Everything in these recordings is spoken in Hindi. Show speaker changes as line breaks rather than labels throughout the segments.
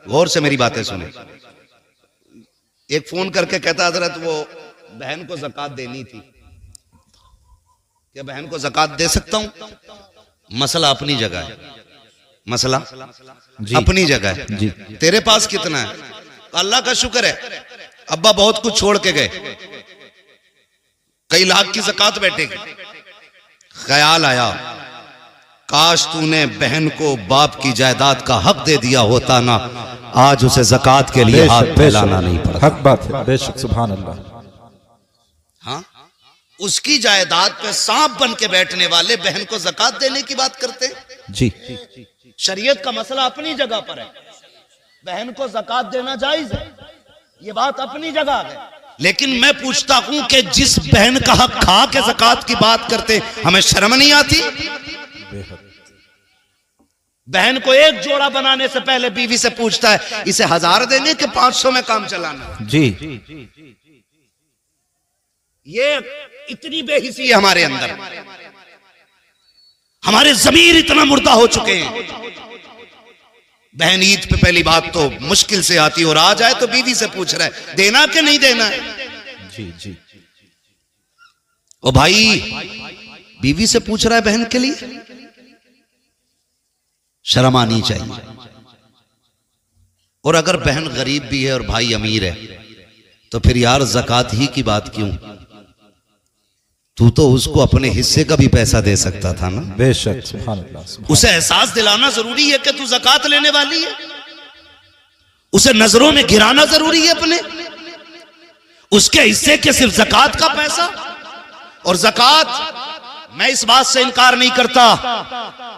गौर से मेरी बातें सुने। एक फोन करके कहता हजरत वो बहन को ज़कात देनी थी, क्या बहन को ज़कात दे सकता हूं? मसला अपनी जगह है, मसला अपनी जगह है जी। तेरे पास कितना है? अल्लाह का शुक्र है अब्बा बहुत कुछ छोड़ के गए, कई लाख की ज़कात बैठेगी। ख्याल आया काश तूने बहन को बाप की जायदाद का हक दे दिया होता ना, आज उसे ज़कात के लिए हाथ फैलाना नहीं पड़ता।
हक बात है, बेशक, सुभान अल्लाह।
हाँ, उसकी जायदाद पे सांप बन के बैठने वाले बहन को ज़कात देने की बात करते हैं
जी।
शरीयत का मसला अपनी जगह पर है, बहन को ज़कात देना जायज है, ये बात अपनी जगह है। लेकिन मैं पूछता हूं कि जिस बहन का हक खा के ज़कात की बात करते हमें शर्म नहीं आती? बहन को एक जोड़ा बनाने से पहले बीवी से पूछता है इसे 1000 देंगे कि 500 में काम चलाना
जी।
ये इतनी बेहिसी है हमारे अंदर, हमारे ज़मीर इतना मुर्दा हो चुके हैं। बहन ईद पे पहली बात तो मुश्किल से आती और आ जाए तो बीवी से पूछ रहा है देना कि नहीं देना है।
जी जी।
ओ भाई, बीवी से पूछ रहा है बहन के लिए, शर्म आनी चाहिए। और अगर बहन गरीब भी है और भाई अमीर है तो फिर यार ज़कात ही की बात क्यों? तू तो उसको अपने हिस्से का भी पैसा दे सकता था ना।
बेशक, सुभान अल्लाह।
उसे एहसास दिलाना जरूरी है कि तू ज़कात लेने वाली है, उसे नजरों में गिराना जरूरी है अपने, उसके हिस्से के सिर्फ ज़कात का पैसा। और ज़कात, मैं इस बात से इनकार नहीं करता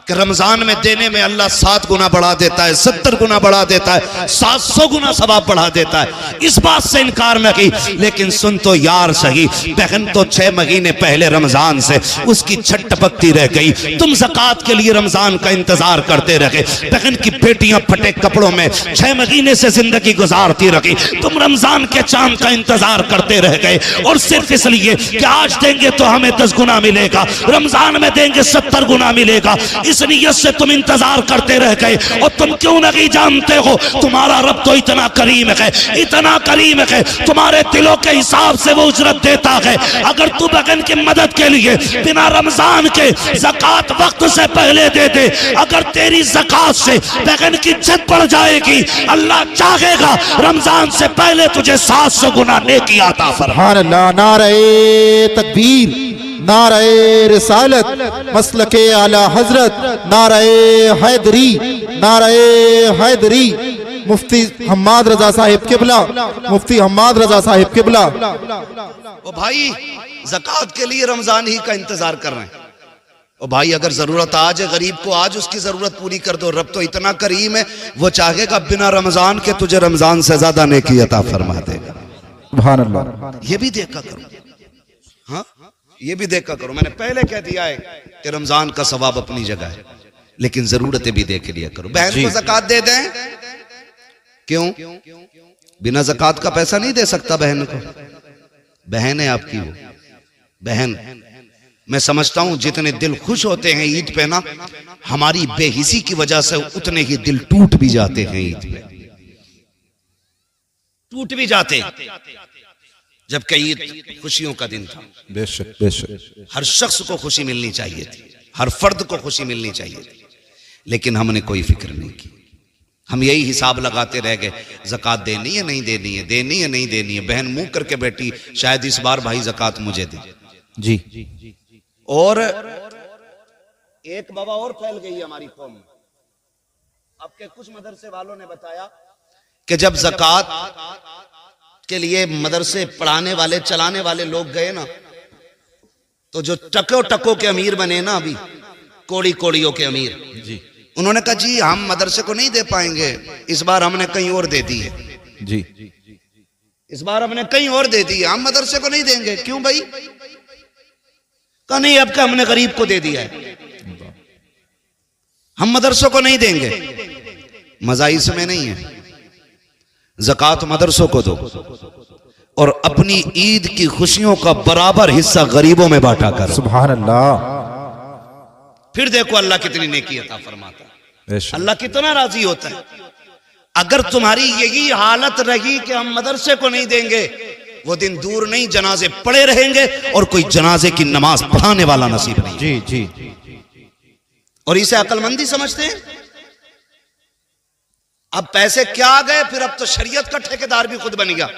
कि रमजान में देने में अल्लाह 7 गुना बढ़ा देता है, 70 गुना बढ़ा देता है, 700 गुना सवाब बढ़ा देता है, इस बात से इनकार न की। लेकिन सुन तो यार सही, बहन तो 6 महीने पहले रमजान से उसकी छट टपकती रह गई, तुम ज़कात के लिए रमजान का इंतजार करते रहे। बहन की बेटियां फटे कपड़ों में 6 महीने से जिंदगी गुजारती रही, तुम रमजान के चांद का इंतजार करते रह गए। और सिर्फ इसलिए कि आज देंगे तो हमें 10 गुना मिलेगा, रमजान में देंगे 70 गुना मिलेगा, इस नियत से तुम इंतजार करते रह गए। और तुम क्यों नहीं जानते हो तुम्हारा रब तो इतना करीम है, इतना करीम है, तुम्हारे दिलों के हिसाब से वो उजरत देता है। अगर तू बहन की मदद के लिए बिना रमजान के ज़कात वक्त से पहले दे दे, अगर तेरी ज़कात से बहन की इज्जत बढ़ जाएगी, अल्लाह चाहेगा रमजान से पहले तुझे 700 गुना नेकी अता फरमाए।
सुभान अल्लाह। नारे तकबीर, नारे रिसालत, मसलके आला हजरत, नारे हैदरी, नारे हैदरी। मुफ्ती हम्माद रजा साहिब किबला, मुफ्ती हम्माद रजा साहिब किबला।
ओ भाई, ज़कात के लिए रमजान ही का इंतजार कर रहे हैं। ओ भाई, अगर जरूरत आज है गरीब को, आज उसकी जरूरत पूरी कर दो। रब तो इतना करीम है, वो चाहेगा बिना रमजान के तुझे रमजान से ज्यादा नेकी अता फरमा देगा।
सुभान अल्लाह।
ये भी देखा करो, हाँ, ये भी देखा करो। मैंने पहले कह दिया है कि रमजान का सवाब अपनी जगह है, लेकिन जरूरतें भी देख लिया करो। बहन को ज़कात दे दें, क्यों? बिना ज़कात का पैसा नहीं दे सकता बहन को, बहन है आपकी वो बहन। मैं समझता हूं जितने दिल खुश होते हैं ईद पे ना, हमारी बेहिसी की वजह से उतने ही दिल टूट भी जाते हैं ईद पे, टूट भी जाते, जबकि ईद खुशियों का दिन था।
बेशक बेशक।
हर शख्स को खुशी मिलनी चाहिए थी, हर फर्द को खुशी मिलनी चाहिए थी, लेकिन हमने कोई फिक्र नहीं की। हम यही हिसाब लगाते रह गए, ज़कात देनी है नहीं देनी है, देनी है नहीं देनी है। बहन मुंह करके बैठी, शायद इस बार भाई ज़कात मुझे दे
जी।
और एक बाबा और फैल गई है हमारी कौम में। आपके कुछ मदरसे वालों ने बताया कि जब ज़कात के लिए मदरसे पढ़ाने वाले चलाने वाले लोग गए ना, तो जो टको टको के अमीर बने ना, अभी कोड़ी कोड़ियों के अमीर जी, उन्होंने कहा जी हम मदरसे को नहीं दे पाएंगे, इस बार हमने कहीं और दे दी है
जी,
इस बार हमने कहीं और दे दी है, हम मदरसे को नहीं देंगे। क्यों भाई? कहा नहीं, अब का हमने गरीब को दे दिया है, हम मदरसों को नहीं देंगे। मजा इसमें नहीं है, ज़कात मदरसों को दो और अपनी ईद की खुशियों का बराबर हिस्सा गरीबों में बांटा करो।
सुभान अल्लाह।
फिर देखो अल्लाह कितनी नेकी अता फरमाता है, अल्लाह कितना राजी होता है। अगर तुम्हारी यही हालत रही कि हम मदरसे को नहीं देंगे, वो दिन दूर नहीं, जनाजे पड़े रहेंगे और कोई जनाजे की नमाज पढ़ाने वाला नसीब नहीं।
जी जी।
और इसे अक्लमंदी समझते हैं। अब पैसे क्या आ गए, फिर अब तो शरीयत का ठेकेदार भी खुद बन गया।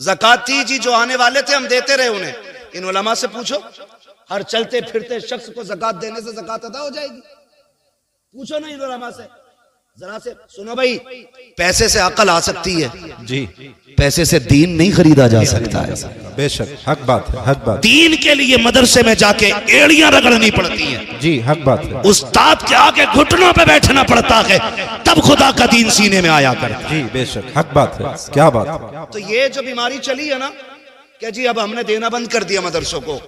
ज़कात थी जी, जो आने वाले थे हम देते रहे उन्हें। इन उलमा से पूछो, हर चलते फिरते शख्स को ज़कात देने से ज़कात अदा हो जाएगी? पूछो ना इन उलमा से जरा से। सुनो भाई, पैसे से अकल आ सकती है
जी,
पैसे से दीन नहीं खरीदा जा सकता है।
बेशक, हक बात है, हक बात।
दीन के लिए मदरसे में जाके एड़ियां रगड़नी पड़ती हैं
जी, हक बात है।
उस्ताद के आगे घुटनों पे बैठना पड़ता है, तब खुदा का दीन सीने में आया करता है।
जी बेशक, हक बात है, क्या बात है।
तो ये जो बीमारी चली है ना कि जी अब हमने देना बंद कर दिया मदरसों को,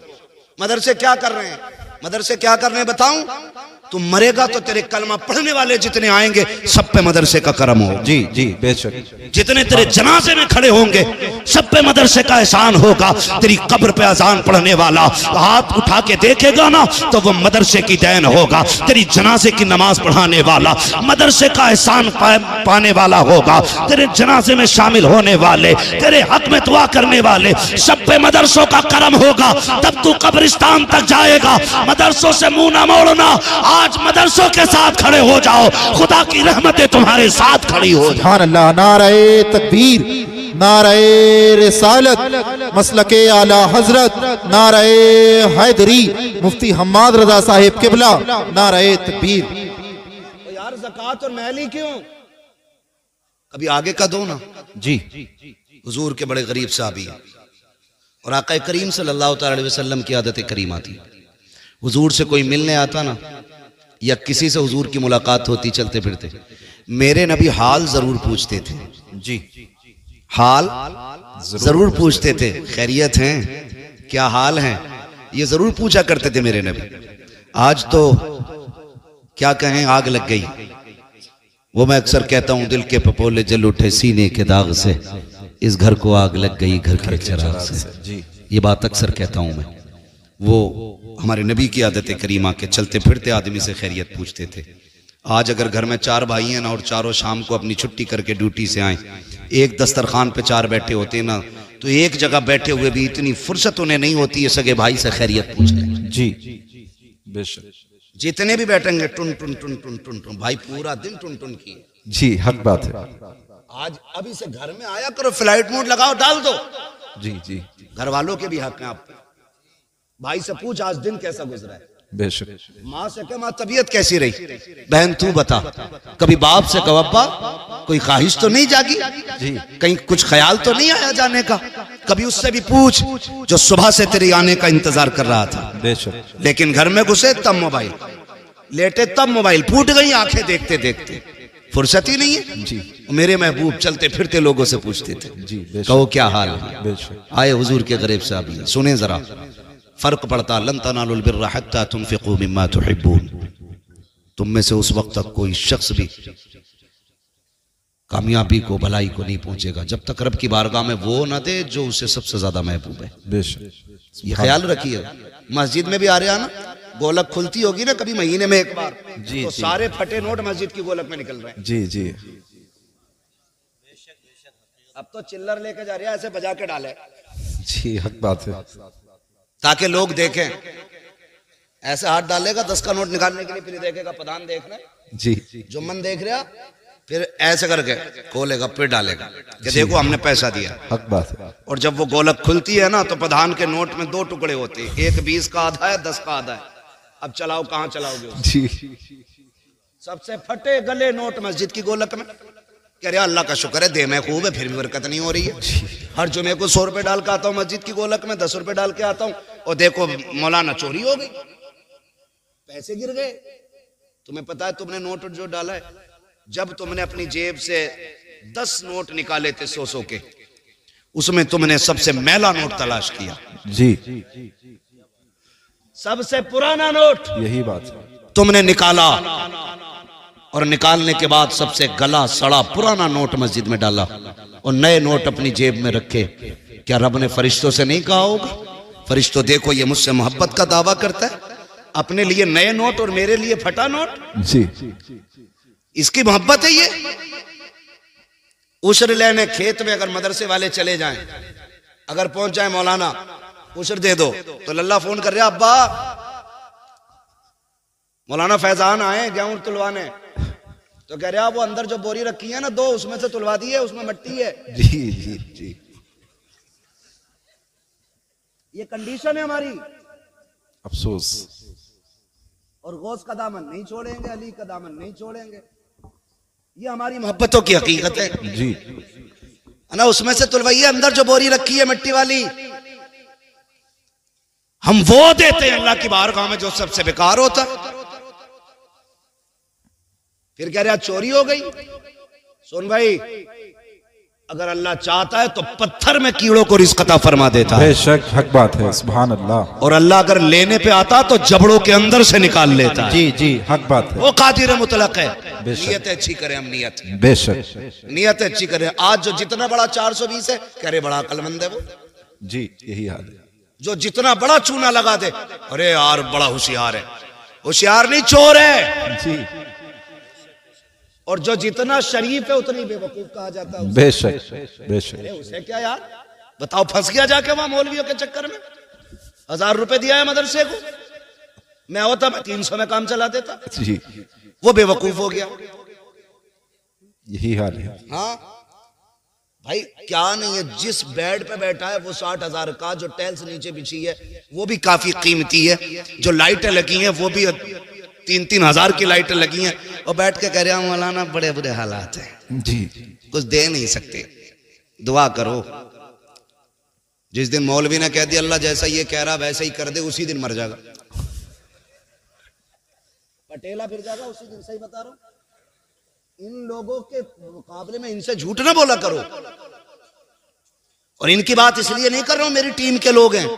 मदरसे क्या कर रहे हैं, मदरसे क्या कर रहे हैं बताऊं? तुम मरेगा तो तेरे कलमा पढ़ने वाले जितने आएंगे सब पे मदरसे का करम हो।
जी जी बेशक।
जितने तेरे जनाजे में खड़े होंगे सब पे मदरसे का एहसान होगा। तेरी कब्र पे अजान पढ़ने वाला हाथ उठा के देखेगा ना तो वो मदरसे की देन होगा। तेरी जनाजे की नमाज पढ़ाने वाला मदरसे का एहसान पाने वाला होगा। तेरे जनाजे में शामिल होने वाले, तेरे हक में दुआ करने वाले, सब पे मदरसों का करम होगा। तब तू कब्रिस्तान तक जाएगा। मदरसों से मुंह ना मोड़ना, आज मदरसों के साथ खड़े हो जाओ, खुदा की रहमतें तुम्हारे साथ खड़ी हो जाए।
सुभान अल्लाह। नारे तकबीर, नारे रिसालत, मसलके आला हजरत, नारे हैदरी, मुफ्ती हम्माद रजा साहिब किबला, नारे तकबीर।
तो यार ज़कात और महली क्यों? कभी आगे का दो ना।
जी,
हुजूर के बड़े गरीब साहबी और आका करीम सल्लल्लाहु अलैहि वसल्लम की आदत करीमा थी। हुजूर से कोई मिलने आता ना या किसी से हुजूर की मुलाकात होती चलते फिरते, मेरे नबी हाल जरूर पूछते थे।
जी,
हाल जरूर पूछते थे। खैरियत हैं, क्या हाल है, ये जरूर पूछा करते थे मेरे नबी। आज तो क्या कहें, आग लग गई। वो मैं अक्सर कहता हूं, दिल के पपोले जल उठे सीने के दाग से, इस घर को आग लग गई घर के चिराग से।
जी,
ये बात अक्सर कहता हूं मैं। वो हमारे नबी की आदत करीमा के चलते फिरते आदमी से खैरियत पूछते थे। आज अगर घर में 4 भाई हैं ना और चारों शाम को अपनी छुट्टी करके ड्यूटी से आए, एक दस्तरखान पे 4 बैठे होते ना, तो एक जगह बैठे हुए भी इतनी फुर्सत उन्हें नहीं होती है सगे भाई से खैरियत पूछ लें।
जी बेशक।
जितने भी बैठेंगे टुन टुन टुन टुन टुन टुन, भाई पूरा दिन टुन टुन किए।
जी, हक बात है।
आज अभी से घर में आया करो, फ्लाइट मोड लगाओ, डाल दो।
जी जी
घर वालों के भी हक हैं आप पे। भाई से पूछ आज दिन कैसा गुजरा है।
बेशक।
माँ से कह माँ तबीयत कैसी रही, बहन तू बता। कभी बाप से कह अब्बा कोई ख्वाहिश तो नहीं जागी,
जी,
कहीं कुछ ख्याल तो नहीं आया जाने का। कभी उससे भी पूछ जो सुबह से तेरे आने का इंतजार कर रहा था।
बेशक।
लेकिन घर में घुसे तब मोबाइल, लेटे तब मोबाइल, फूट गई आंखें देखते देखते, फुर्सत ही नहीं है।
जी,
मेरे महबूब चलते फिरते लोगों से पूछते थे,
जी बेशक।
कहो क्या हाल है।
बेशक।
आए हुजूर के गरीब साहब, सुने जरा, फर्क पड़ता। लन तनालुल बिर्रा हत्ता तुनफिकू मिम्मा तुहिब्बून। तुम में से उस वक्त तक कोई शख्स भी कामयाबी को, भलाई को नहीं पहुंचेगा जब तक रब की बारगाह में वो ना दे जो उसे सबसे ज्यादा महबूब है।
बेशक।
ये ख्याल रखिए। मस्जिद में भी आ रहे हैं ना, गोलक खुलती होगी ना कभी महीने में एक बार,
जी,
तो
जी।
सारे फटे नोट मस्जिद की गोलक में निकल रहे हैं।
जी जी।
अब तो चिल्लर लेके जा रहे हैं, ऐसे बजा के डाले
जी, हक बात है।
ताकि लोग देखें। ऐसे हाथ डालेगा 10 का नोट निकालने के लिए, फिर देखेगा प्रधान देख रहे,
जी,
जुम्मन देख रहा, फिर ऐसे करके खोलेगा, फिर डालेगा कि देखो हमने पैसा दिया।
हक बात है।
और जब वो गोलक खुलती है ना तो प्रधान के नोट में 2 टुकड़े होते हैं, एक 20 का आधा है, 10 का आधा है। अब चलाओ, कहाँ चलाओगे उसको?
जी,
सबसे फटे गले नोट मस्जिद की गोलक में। कह रहे अल्लाह का शुक्र है दे में खूब है, फिर भी बरकत नहीं हो रही है। हर जुमे को 100 रुपए डाल के आता हूँ मस्जिद की गोलक में, 10 रुपए डाल के आता हूँ, और देखो मौलाना चोरी हो गई, पैसे गिर गए। तुम्हें पता है तुमने नोट जो डाला है, जब तुमने अपनी जेब से 10 नोट निकाले थे 100 के, उसमें तुमने सबसे मैला नोट तलाश किया।
जी,
सबसे पुराना नोट
यही बात है।
तुमने निकाला, और निकालने के बाद सबसे गला सड़ा पुराना नोट मस्जिद में डाला, और नए नोट अपनी जेब में रखे। क्या रब ने फरिश्तों से नहीं कहा होगा, फरिश्तों देखो ये मुझसे मोहब्बत का दावा करता है, अपने लिए नए नोट और मेरे लिए फटा नोट।
जी,
इसकी मोहब्बत है ये। उशर लेने खेत में अगर मदरसे वाले चले जाएं, अगर पहुंच जाए मौलाना उशर दे दो, तो लल्ला फोन कर रहा अब्बा मौलाना फैजान आए गेहूं तुलवाने, तो कह रहा वो अंदर जो बोरी रखी है ना दो, उसमें से तुलवा दी है, उसमें मिट्टी है।
जी जी जी,
ये कंडीशन है हमारी।
अफसोस।
और गौस का दामन नहीं छोड़ेंगे, अली का दामन नहीं छोड़ेंगे। ये हमारी मोहब्बतों की हकीकत है
जी।
ना। उसमें से तुलवाइए, अंदर जो बोरी रखी है मिट्टी वाली, हम वो देते हैं अल्लाह की बारगाह में जो सबसे बेकार होता। फिर कह रहा चोरी हो गई। सुन भाई, अगर अल्लाह चाहता है तो पत्थर में कीड़ों को रिज़्क़ अता फरमा देता है।
बेशक हक बात है, सुभान अल्लाह।
और अल्लाह अगर लेने पे आता तो जबड़ों के अंदर से निकाल लेता है।
जी जी, हक बात है।
वो कादिर मुतलक है।
बेशक।
नियत अच्छी करें हम, नियत
बेशक
नियत अच्छी करें। आज जो जितना बड़ा 420 है, कह रहे बड़ा अक्लमंद है वो।
जी, यही हाल है।
जो जितना बड़ा चूना लगा दे, अरे यार बड़ा होशियार है। होशियार नहीं, चोर है
जी।
और जो जितना शरीफ है उतनी बेवकूफ कहा जाता है।
बेशक बेशक।
अरे उसे क्या यार, बताओ फंस गया जाके वहां मौलवियों के चक्कर में। 1000 रुपए दिया है मदरसे को, मैं होता मैं 300 में काम चला देता।
जी,
वो बेवकूफ हो गया।
यही हाल है।
हाँ भाई, क्या नहीं है, जिस बेड पे बैठा है वो 60,000 का, जो टाइल्स नीचे बिछी है वो भी काफी कीमती है, जो लाइटें लगी हैं वो भी 3-3 हजार की लाइटें लगी हैं, और बैठ के कह रहे हैं मौलाना बड़े बुरे हालात हैं
जी।
कुछ दे नहीं सकते, दुआ करो। जिस दिन मौलवी ने कह दिया अल्लाह जैसा ये कह रहा वैसा ही कर दे, उसी दिन मर जाएगा, पटेला फिर जाएगा उसी दिन। सही बता रहा हूं। इन लोगों के मुकाबले में इनसे झूठ ना बोला करो। और इनकी बात इसलिए नहीं कर रहा हूं मेरी टीम के लोग हैं,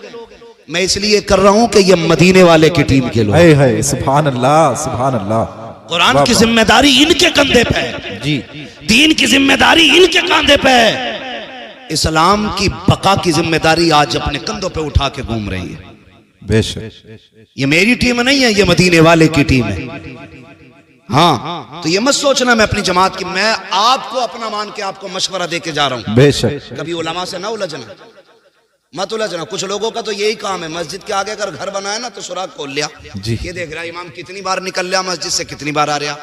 मैं इसलिए कर रहा हूं कि ये मदीने वाले की टीम के लोग।
है सुभान अल्लाह, सुभान अल्लाह।
कुरान की जिम्मेदारी इनके कंधे पे है
जी।
दीन की जिम्मेदारी इनके कंधे पे है। इस्लाम की बका की जिम्मेदारी आज अपने कंधों पे उठा के घूम रही है।
बेशक।
ये मेरी टीम नहीं है, ये मदीने वाले की टीम है। हाँ, तो ये मत सोचना मैं अपनी जमात की, मैं आपको अपना मान के आपको मशवरा दे के जा रहा हूं।
बेशक।
कभी उलमा से ना उलझना, मत उलझना। कुछ लोगों का तो यही काम है, मस्जिद के आगे अगर घर बनाया ना तो सुराग खोल लिया
जी।
ये देख रहा इमाम कितनी बार निकल लिया मस्जिद से, कितनी बार आ रहा।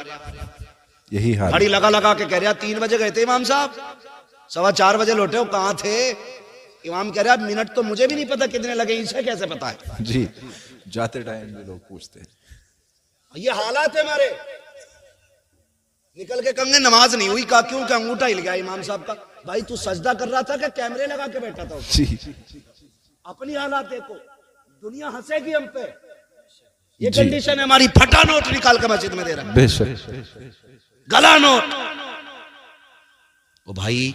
यही हाल।
घड़ी लगा लगा के कह रहा 3 बजे गए थे इमाम साहब, 4:15 बजे लौटे हो, कहाँ थे? इमाम कह रहा मिनट तो मुझे भी नहीं पता कितने लगे, इसे कैसे पता है?
जी, जाते टाइम भी लोग पूछते हैं।
ये हालात है हमारे। निकल के कंगे नमाज नहीं हुई, कहा क्यों? क्या अंगूठा हिल गया इमाम साहब का। भाई तू सजदा कर रहा था कि कैमरे लगा के बैठा था?
जी।
अपनी हालात देखो, दुनिया हंसेगी हम पे। ये कंडीशन है हमारी। फटा नोट निकाल के मस्जिद में दे रहा है,
बेशक।
गला नोट। ओ भाई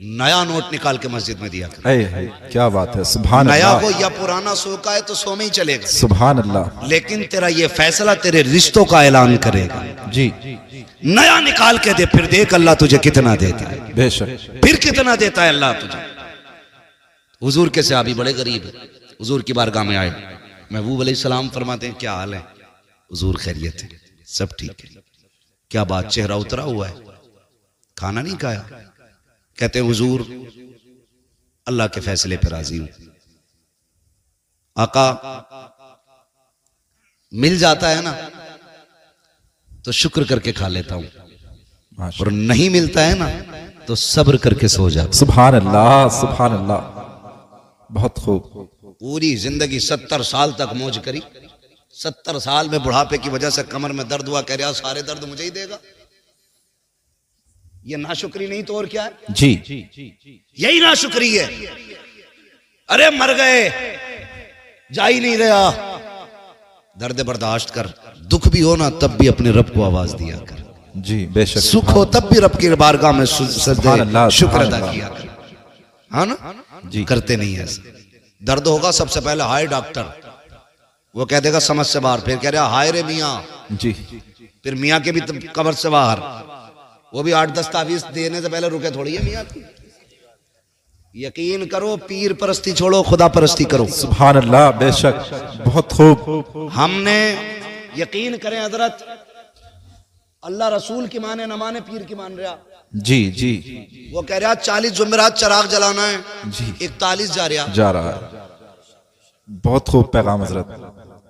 नया नोट निकाल के मस्जिद में दिया कर।
क्या बात है, सुभान
नया
अल्लाह।
हो या पुराना, सो का है तो सो में ही चलेगा,
सुभान अल्लाह।
लेकिन तेरा ये फैसला तेरे रिश्तों का ऐलान करेगा।
जी।
नया निकाल के दे, फिर देख अल्लाह तुझे कितना देता है।
बेशक।
फिर कितना देता है अल्लाह तुझे। हुजूर के सहाबी बड़े गरीब है, हुजूर की बारगाह में आए, महबूब अलैहिस्सलाम फरमाते हैं क्या हाल है? हुजूर खैरियत है, सब ठीक है। क्या बात, चेहरा उतरा हुआ है, खाना नहीं खाया? कहते हैं हुजूर अल्लाह के फैसले पर राजी हूं। आका मिल जाता है ना तो शुक्र करके खा लेता हूं, और नहीं मिलता है ना तो सब्र करके सो जाता।
सुभान अल्लाह, सुभान अल्लाह। बहुत खूब।
पूरी जिंदगी 70 साल तक मौज करी, 70 साल में बुढ़ापे की वजह से कमर में दर्द हुआ, कह रहा सारे दर्द मुझे ही देगा। ये नाशुक्री नहीं तो और क्या है?
जी।
यही नाशुक्री है। अरे मर गए, जा ही नहीं रहा। दर्द बर्दाश्त कर, दुख भी हो ना तब भी अपने रब को आवाज दिया कर।
जी बेशक।
सुख हो तब भी रब की बारगाह में सजदे शुक्र अदा किया कर। हाँ ना
जी।
करते नहीं है ऐसा। दर्द होगा सबसे पहले हाय डॉक्टर, वो कह देगा समझ से बाहर, फिर कह रहा हाय रे मियाँ
जी।
फिर मियाँ के भी कब्र से बाहर, वो भी 8-10 तावीज देने से पहले रुके थोड़ी है मियाँ की। यकीन करो, पीर परस्ती छोड़ो, खुदा परस्ती करो।
सुभान अल्लाह, बेशक। बहुत खूब।
हमने यकीन करें हजरत, अल्लाह रसूल की माने न माने, पीर की मान रहा।
जी जी
वो कह रहा 40 जुमेरात चराग जलाना है
जी
41 जा रहा।
जा रहा है। बहुत खूब पैगाम हजरत।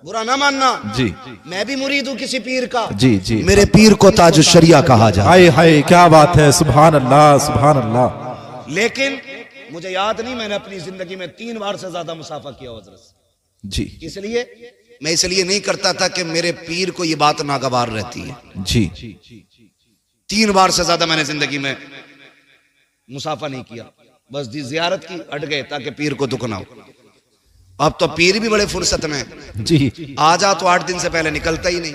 बुरा ना मानना
जी
मैं भी मुरीद हूँ किसी पीर का।
जी जी
मेरे पीर को ताजुश शरिया कहा जाए।
हाय हाय क्या बात है, सुभान अल्लाह सुभान अल्लाह।
लेकिन मुझे याद नहीं, मैंने अपनी जिंदगी में 3 बार से ज्यादा मुसाफा किया हजरत से।
जी
इसलिए मैं इसलिए नहीं करता था कि मेरे पीर को ये बात नागवार रहती है।
जी
3 बार से ज्यादा मैंने जिंदगी में मुसाफा नहीं किया, बस जियारत की हट गए ताकि पीर को दुख ना हो। अब तो पीर भी बड़े फुर्सत में
जी
आ जा तो 8 दिन से पहले निकलता ही नहीं।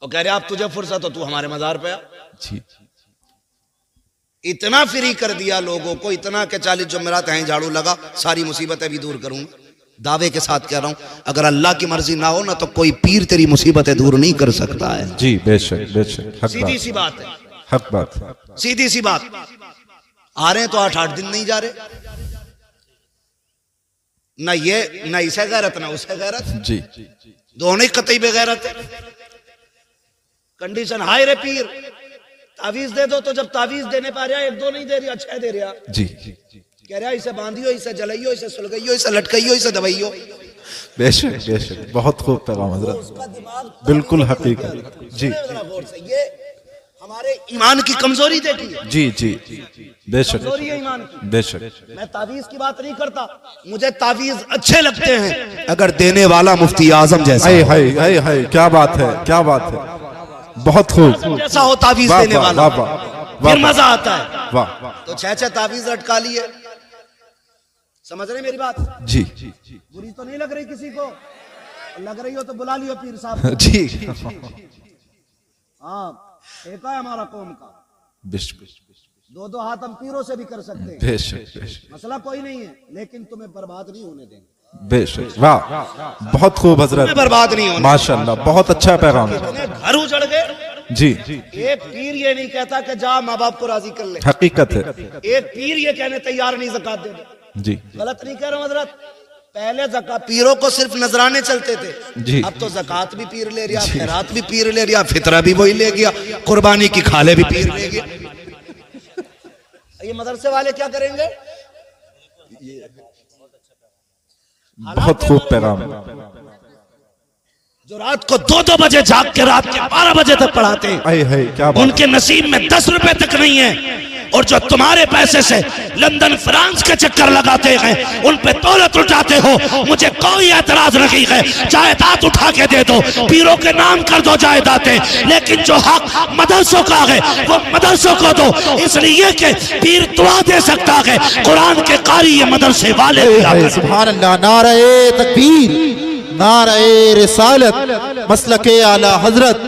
और कह रहे आप तुझे फुर्सत हो तू हमारे मजार पे आ।
जी
इतना फ्री कर दिया लोगों को, इतना के 40 जुमेरात हैं झाड़ू लगा सारी मुसीबतें भी दूर करूंगा। दावे के साथ कह रहा हूं अगर अल्लाह की मर्जी ना हो ना तो कोई पीर तेरी मुसीबतें दूर नहीं कर सकता है।
जी बेशक बेशक, हक
सीधी
बात
सी बात है,
हक बात।
सीधी सी बात। आ रहे हैं तो 8-8 दिन नहीं जा रहे। ना ये ना इसे गैरत ना उसे गैरत,
जी
दोनों ही कतई बेगैरत है। कंडीशन हाय रे पीर तावीज दे दो, तो जब तावीज देने पा रहा 1-2 नहीं दे रहा 6 दे रहा।
जी
कह रहा इसे बांधियो, इसे जलाइयो, इसे सुलगाइयो, इसे लटकाइयो, इसे दबाइयो।
बेशक बेशक, बहुत खूब पैगाम हजरत।
उसका दिमाग
बिल्कुल हकीकत। जी
ये हमारे ईमान की कमजोरी देखी है।
जी जी बेशक
कमजोरी है ईमान की।
बेशक।
मैं तावीज की बात नहीं करता, मुझे तावीज अच्छे लगते हैं अगर देने वाला मुफ्ती आजम जैसा
हाय हाय हाय हाय क्या बात है, क्या बात है, बहुत खूब।
जैसा हो तावीज
वाह,
देने
वाह,
वाला,
वाह, वाह,
फिर
वाह,
मजा आता है।
वाह
तो 6 तावीज लटका लिए। समझ रहे मेरी बात?
जी
बुरी तो नहीं लग रही किसी को? लग रही हो तो बुला लियो पीर साहब को।
जी
हाँ एक है हमारा कौम का,
बेशक
2-2 हाथ हम पीरों से भी कर सकते हैं,
बेशक बेशक
मसला कोई नहीं है, लेकिन तुम्हें बर्बाद नहीं होने देंगे।
बेशक। वाह बहुत खूब हजरत,
तुम्हें बर्बाद नहीं होने।
माशाल्लाह, बहुत अच्छा पैगाम।
इतने घर उजड़ गए।
जी
एक पीर ये नहीं कहता कि जा माँ बाप को राजी कर ले।
हकीकत है।
एक पीर ये कहने तैयार नहीं ज़कात दे दे।
जी
गलत नहीं कह रहा हूं हजरत। पहले ज़कात पीरों को सिर्फ नजराने चलते थे,
जी।
अब तो ज़कात भी पीर ले रहा, खैरात भी पीर ले रहा, फितरा भी वही ले गया, कुर्बानी की खाले भी पीर ले गया। ये मदरसे वाले क्या करेंगे?
बहुत खूब पैगाम।
जो रात को 2-2 बजे जाग के रात के 12 बजे तक पढ़ाते हैं,
हाय हाय क्या बात।
उनके नसीब में 10 रुपए तक नहीं है। और जो तुम्हारे पैसे से लंदन फ्रांस के चक्कर लगाते हैं उन पे दौलत उठाते हो, मुझे कोई एतराज नहीं है, जायदाद उठा के दे दो, पीरों के नाम कर दो जायदादें, लेकिन जो हक मदरसों का है वो मदरसों को दो, इसलिए कि पीर दुआ दे सकता है, कुरान के कारी ये मदरसे वाले।
सुभान अल्लाह, नारे तकबीर, नारे रिसालत, मसलके आला हजरत,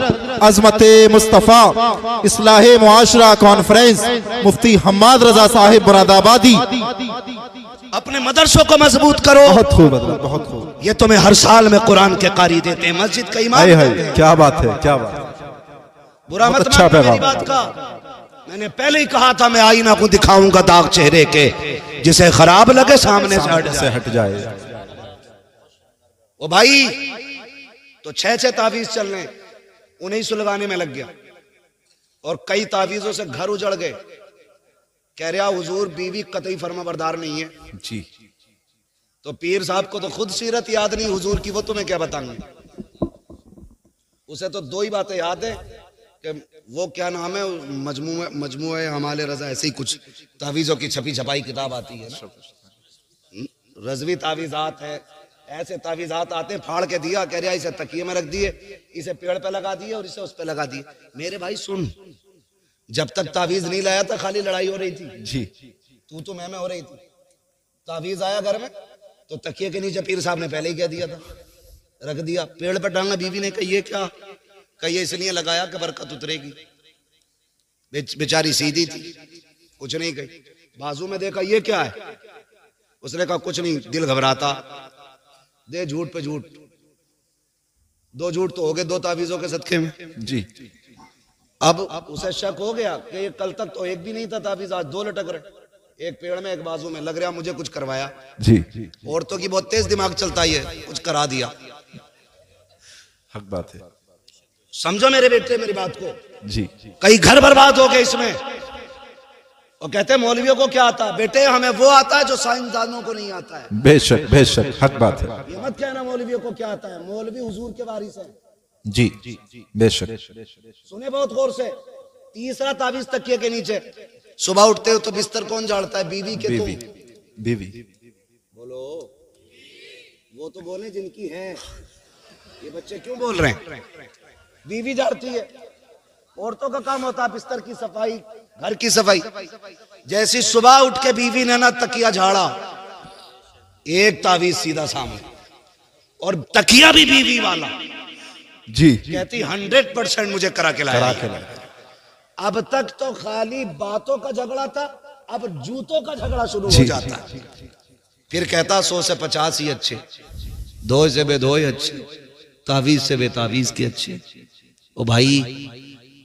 अजमते मुस्तफ़ा, इस्लाहे मुआशरा कॉन्फ्रेंस, मुफ्ती हम्माद रजा साहिब मुरादाबादी।
अपने मदरसों को मजबूत करो।
बहुत खूब हजरत, बहुत खूब।
ये तुम्हें हर साल में कुरान के कारी देते हैं, मस्जिद का इमाम देते हैं।
क्या बात है, क्या बात है।
बुरा मत
अच्छा
मानना मेरी
पैगाम।
बात का। मैंने पहले ही कहा था मैं आईना को दिखाऊंगा दाग चेहरे के, जिसे खराब लगे सामने से हट जाए। ओ भाई तो 6 तावीज चल रहे, उन्हें सुलगाने में लग गया और कई तावीजों से घर उजड़ गए। कह रहा हुजूर बीवी कतई फर्माबरदार नहीं है।
जी
तो पीर साहब को तो खुद सीरत याद नहीं हुजूर की, वो तुम्हें क्या बताएंगे? उसे तो 2 ही बातें याद है कि वो क्या नाम है, मजमूए हमाले रजा, ऐसे ही कुछ तावीजों की छपी छपाई किताब आती है ना, रजवी तावीजात है, ऐसे तावीजात आते हैं। फाड़ के दिया, कह रहा इसे तकिए में रख दिए, इसे पेड़ पे लगा दिए और इसे उस पे लगा दिए। मेरे भाई सुन, जब तक तावीज नहीं लाया था खाली लड़ाई हो रही थी
जी,
तू मैं हो रही थी। तावीज आया घर में तो तकिए के नीचे पीर साहब ने पहले ही कह दिया था, रख दिया, पेड़ पर टांगा। बीवी ने कही ये क्या? कही इसलिए लगाया कि बरकत उतरेगी। बेचारी सीधी थी, कुछ नहीं कही। बाजू में देखा ये क्या है, उसने कहा कुछ नहीं, दिल घबराता। दे झूठ पे झूठ, 2 झूठ तो हो गए 2 तावीजों के सदके में।
जी
अब उसे शक हो गया कि ये कल तक तो एक भी नहीं था तावीज, आज 2 लटक रहे, एक पेड़ में एक बाजू में। लग रहा मुझे कुछ करवाया।
जी
औरतों की बहुत तेज दिमाग चलता है, कुछ करा दिया।
हक बात है।
समझो मेरे बेटे मेरी बात को।
जी
कई घर बर्बाद हो गए इसमें। और कहते हैं मौलवियों को क्या आता है? बेटे हमें वो आता है जो साइंसदानों को नहीं आता है।
बेशक हक बात है।
ये मत कहना मौलवियों को क्या आता है, मौलवी हुजूर के वारिस है।
जी बेशक।
सुने बहुत गौर से। तीसरा तावीज तकिए के नीचे। सुबह उठते हो तो बिस्तर कौन झाड़ता है? बीवी के तुम।
बीवी
बोलो, वो तो बोले जिनकी है। ये बच्चे क्यों बोल रहे हैं? बीवी झाड़ती है। औरतों का काम होता है बिस्तर की सफाई, घर की सफाई। जैसी सुबह उठ के बीवी ने ना तकिया झाड़ा, एक तावीज सीधा सामने, और तकिया भी बीवी वाला।
जी
कहती 100% मुझे करा के लाया। अब तक तो खाली बातों का झगड़ा था, अब जूतों का झगड़ा शुरू हो जाता। फिर कहता 100 से 50 ही अच्छे, 2 से बेदो ही अच्छे, तावीज से बेतावीज के अच्छे। ओ भाई,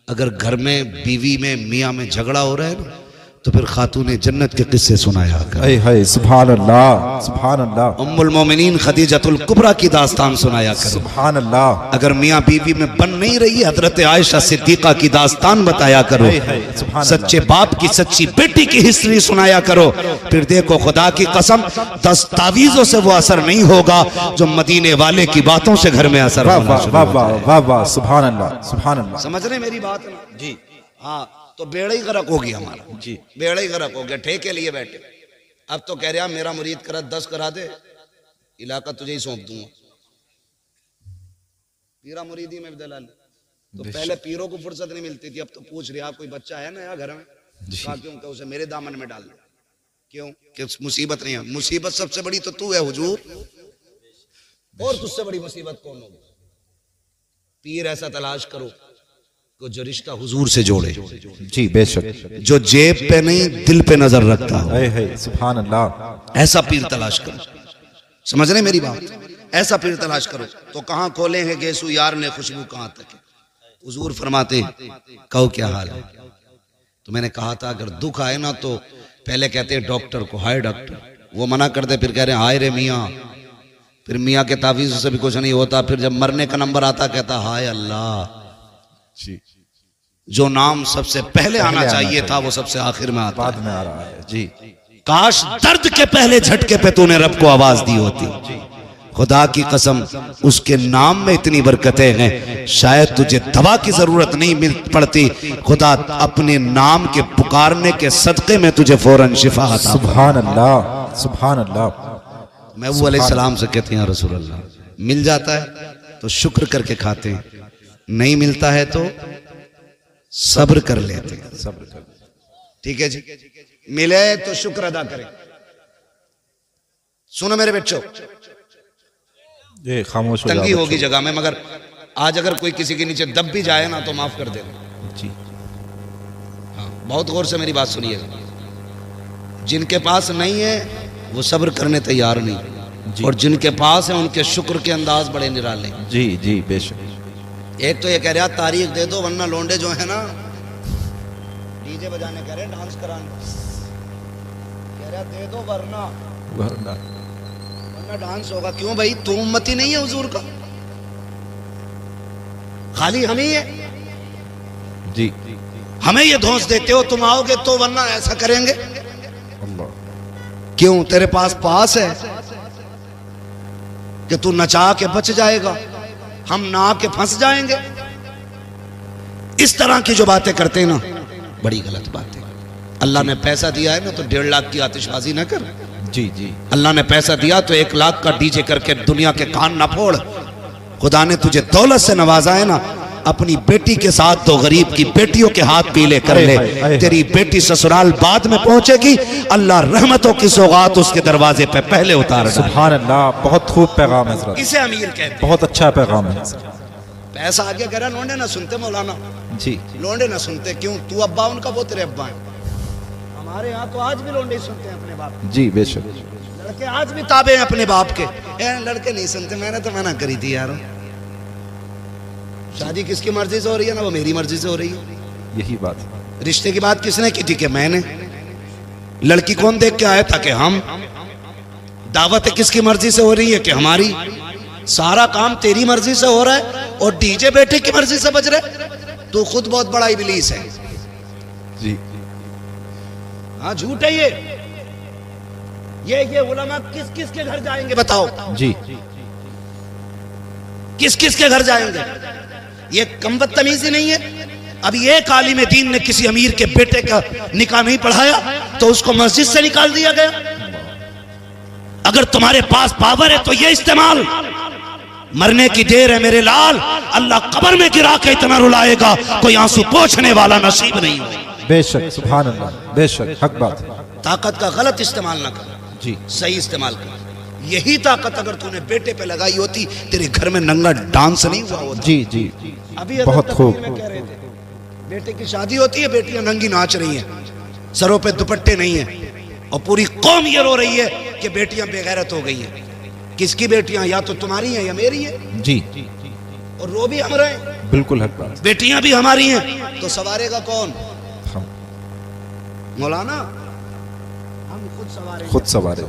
अगर घर में बीवी में मियाँ में झगड़ा हो रहा है ना, तो फिर खातूने जन्नत के किस्से सुनाया कर।
हाय सुभान अल्लाह, सुभान अल्लाह।
उम्मुल मोमिनीन खदीजतुल कुबरा की दास्तान सुनाया करो।
सुभान अल्लाह।
अगर मियाँ बीवी में बन नहीं रही, हजरत आयशा सिद्दीका की दास्तान बताया करो। सच्चे बाप की सच्ची बेटी की हिस्ट्री सुनाया करो। फिर देखो खुदा की कसम, 10 तावीजों से वो असर नहीं होगा जो मदीने वाले की बातों से घर में असर होना शुरू हो जाए।
वाह वाह, सुभान अल्लाह, सुभान अल्लाह।
समझ रहे मेरी बात ना? जी हाँ। तो बेड़ा ही गर्क हो गया हमारा। जी बेड़ा ही गर्क हो गया। ठेके लिए बैठे। अब तो कह रहा मेरा मुरीद करा 10 करा दे, इलाका तुझे ही सौंप दूंगा। पीरा मुरीदी में दलाल। तो पहले पीरों को फुर्सत नहीं मिलती थी, अब तो पूछ रहा कोई बच्चा है ना यार घर में? कहा क्यों? क्या उसे मेरे दामन में डाल दे। क्यों? कि मुसीबत नहीं है। मुसीबत सबसे बड़ी तो तू है हुजूर, और तुझसे बड़ी मुसीबत कौन होगी? पीर ऐसा तलाश करो को जो रिश्ता हुजूर से जोड़े।
जी बेशक।
जो जेब पे नहीं दिल पे नजर रखता हो।
सुभान अल्लाह।
ऐसा पीर तलाश करो। समझ रहे मेरी बात? ऐसा पीर तलाश करो। तो कहाँ खोले हैं गेसू यार ने खुशबू कहाँ तक है? हुजूर फरमाते कहो क्या हाल है? तो मैंने कहा था अगर दुख आए ना तो पहले कहते हैं डॉक्टर को, हाय डॉक्टर। वो मना करते, फिर कह रहे हैं हाय रे मियाँ। फिर मियाँ के तावीज़ से भी कुछ नहीं होता। फिर जब मरने का नंबर आता कहता हाय अल्लाह। जो नाम सबसे पहले आना चाहिए था वो सबसे आखिर में आता,
बाद में आ रहा है। जी
काश दर्द के पहले झटके पे तूने रब को आवाज दी होती। खुदा की कसम, उसके नाम में इतनी बरकतें हैं, शायद तुझे दवा की जरूरत नहीं मिल पड़ती। खुदा अपने नाम के पुकारने के सदके में तुझे फौरन शिफा अता।
सुभान अल्लाह, सुभान अल्लाह।
महबूब अलैहिस्सलाम से कहते हैं रसूल अल्लाह, मिल जाता है तो शुक्र करके खाते हैं, नहीं मिलता है तो सब्र कर लेते हैं।
सब्र कर।
ठीक है जी। मिले तो शुक्र अदा करें। सुनो मेरे बच्चों,
ये खामोश हो जाओ।
तंगी होगी जगह में, मगर आज अगर कोई किसी के नीचे दब भी जाए ना तो माफ कर देना।
जी
हाँ, बहुत गौर से मेरी बात सुनिएगा। जिनके पास नहीं है वो सब्र करने तैयार नहीं, और जिनके पास है उनके शुक्र के अंदाज बड़े निराले।
जी जी बेशक।
एक तो ये कह रहा तारीख दे दो वरना लौंडे जो है ना डीजे बजाने कह रहे, डांस कराने कह रहा, दे दो वरना डांस होगा। क्यों भाई? तू उम्मती नहीं है हुजूर का, खाली हम ही है।
जी
हमें ये धौंस देते हो, तुम आओगे तो वरना ऐसा करेंगे। क्यों? तेरे पास है कि तू नचा के बच जाएगा, हम ना के फंस जाएंगे। इस तरह की जो बातें करते हैं ना, बड़ी गलत बात है। अल्लाह ने पैसा दिया है ना तो 1.5 लाख की आतिशबाजी ना कर।
जी जी।
अल्लाह ने पैसा दिया तो 1 लाख का डीजे करके दुनिया के कान ना फोड़। खुदा ने तुझे दौलत से नवाजा है ना, अपनी बेटी के साथ तो गरीब की बेटियों के हाथ पीले कर ले। तेरी बेटी ससुराल बाद में पहुंचेगी, अल्लाह रहमतों की सौगात उसके दरवाजे पे पहले उतार डाले।
सुभान अल्लाह। बहुत खूब पैगाम है हज़रत।
इसे अमीर कहते हैं।
बहुत अच्छा पैगाम है।
पैसा आगे कह रहा, लोंडे ना सुनते मौलाना।
जी
लोंडे ना सुनते। क्यों? तू अब्बा उनका, वो तेरे अब्बा है। हमारे यहाँ तो आज भी लोंडे सुनते हैं अपने बाप।
जी बेशक।
लड़के आज भी ताबे हैं अपने बाप के। लड़के नहीं सुनते। मैंने तो मना करी थी यार, शादी किसकी मर्जी से हो रही है ना, वो मेरी मर्जी से हो रही है।
यही बात है।
रिश्ते की बात किसने की थी? कि मैंने। लड़की कौन देख के आया था? कि हम। दावत किसकी मर्जी से हो रही है? कि हमारी। सारा काम तेरी मर्जी से हो रहा है और डीजे बेटे की मर्जी से बज रहे। तू खुद बहुत बड़ा इबलीस है
जी।
हाँ झूठ है ये उलमा किस किस के घर जाएंगे बताओ
जी।
किस किस के घर जाएंगे? ये कम बदतमीजी नहीं है? अभी एक आलिम दीन ने किसी अमीर के बेटे का निकाह नहीं पढ़ाया तो उसको मस्जिद से निकाल दिया गया। अगर तुम्हारे पास पावर है तो ये इस्तेमाल। मरने की देर है मेरे लाल, अल्लाह कब्र में गिरा के इतना रुलाएगा कोई आंसू पोंछने वाला नसीब नहीं हो।
बेशक, सुभान अल्लाह, बेशक, हक बात है।
ताकत का गलत इस्तेमाल ना कर
जी,
सही इस्तेमाल कर। यही ताकत अगर तूने बेटे पे लगाई होती तेरे घर में नंगा डांस नहीं हुआ होता।
जी जी।
अभी
बहुत खूब।
में कह रहे थे बेटे की शादी होती है, बेटियां नंगी नाच रही हैं, सरों पे दुपट्टे नहीं है और पूरी कौम ये रो रही है कि बेटियां बेगैरत हो गई हैं। किसकी बेटियां? या तो तुम्हारी हैं या मेरी है
जी।
और रो भी हम रहे हैं।
बिल्कुल हक बात।
बेटियां भी हमारी हैं तो सवारेगा कौन?
हम
मौलाना हम खुद सवारेंगे।
खुद सवारे।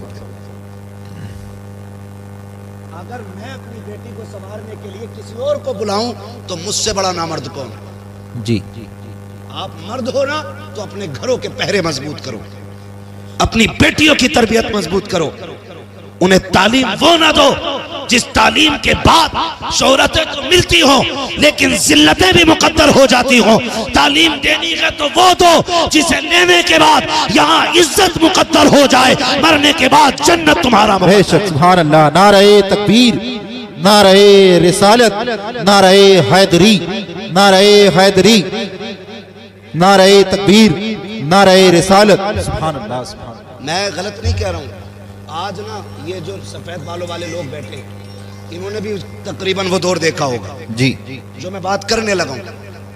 अगर मैं अपनी बेटी को संवारने के लिए किसी और को बुलाऊं तो मुझसे बड़ा नामर्द कौन?
जी।
आप मर्द हो ना तो अपने घरों के पहरे मजबूत करो, अपनी बेटियों की तरबियत मजबूत करो, उन्हें तालीम वो ना दो जिस तालीम के बाद शोहरतें तो मिलती हो लेकिन जिल्लतें भी मुकद्दर हो जाती हो। तालीम देनी है तो वो दो जिसे लेने के बाद यहाँ इज्जत मुकद्दर हो जाए, मरने के बाद जन्नत तुम्हारा।
बेशक, सुभान अल्लाह। नारे तकबीर, नारे रिसालत, नारे हैदरी, नारे हैदरी, नारे तकबीर, नारे रिसालत। सुभान अल्लाह, सुभान अल्लाह।
मैं गलत नहीं कह रहा हूँ। आज ना ये जो सफेद बालों वाले लोग बैठे इन्होंने भी तकरीबन वो दौर देखा होगा
जी
जो मैं बात करने लगा हूँ।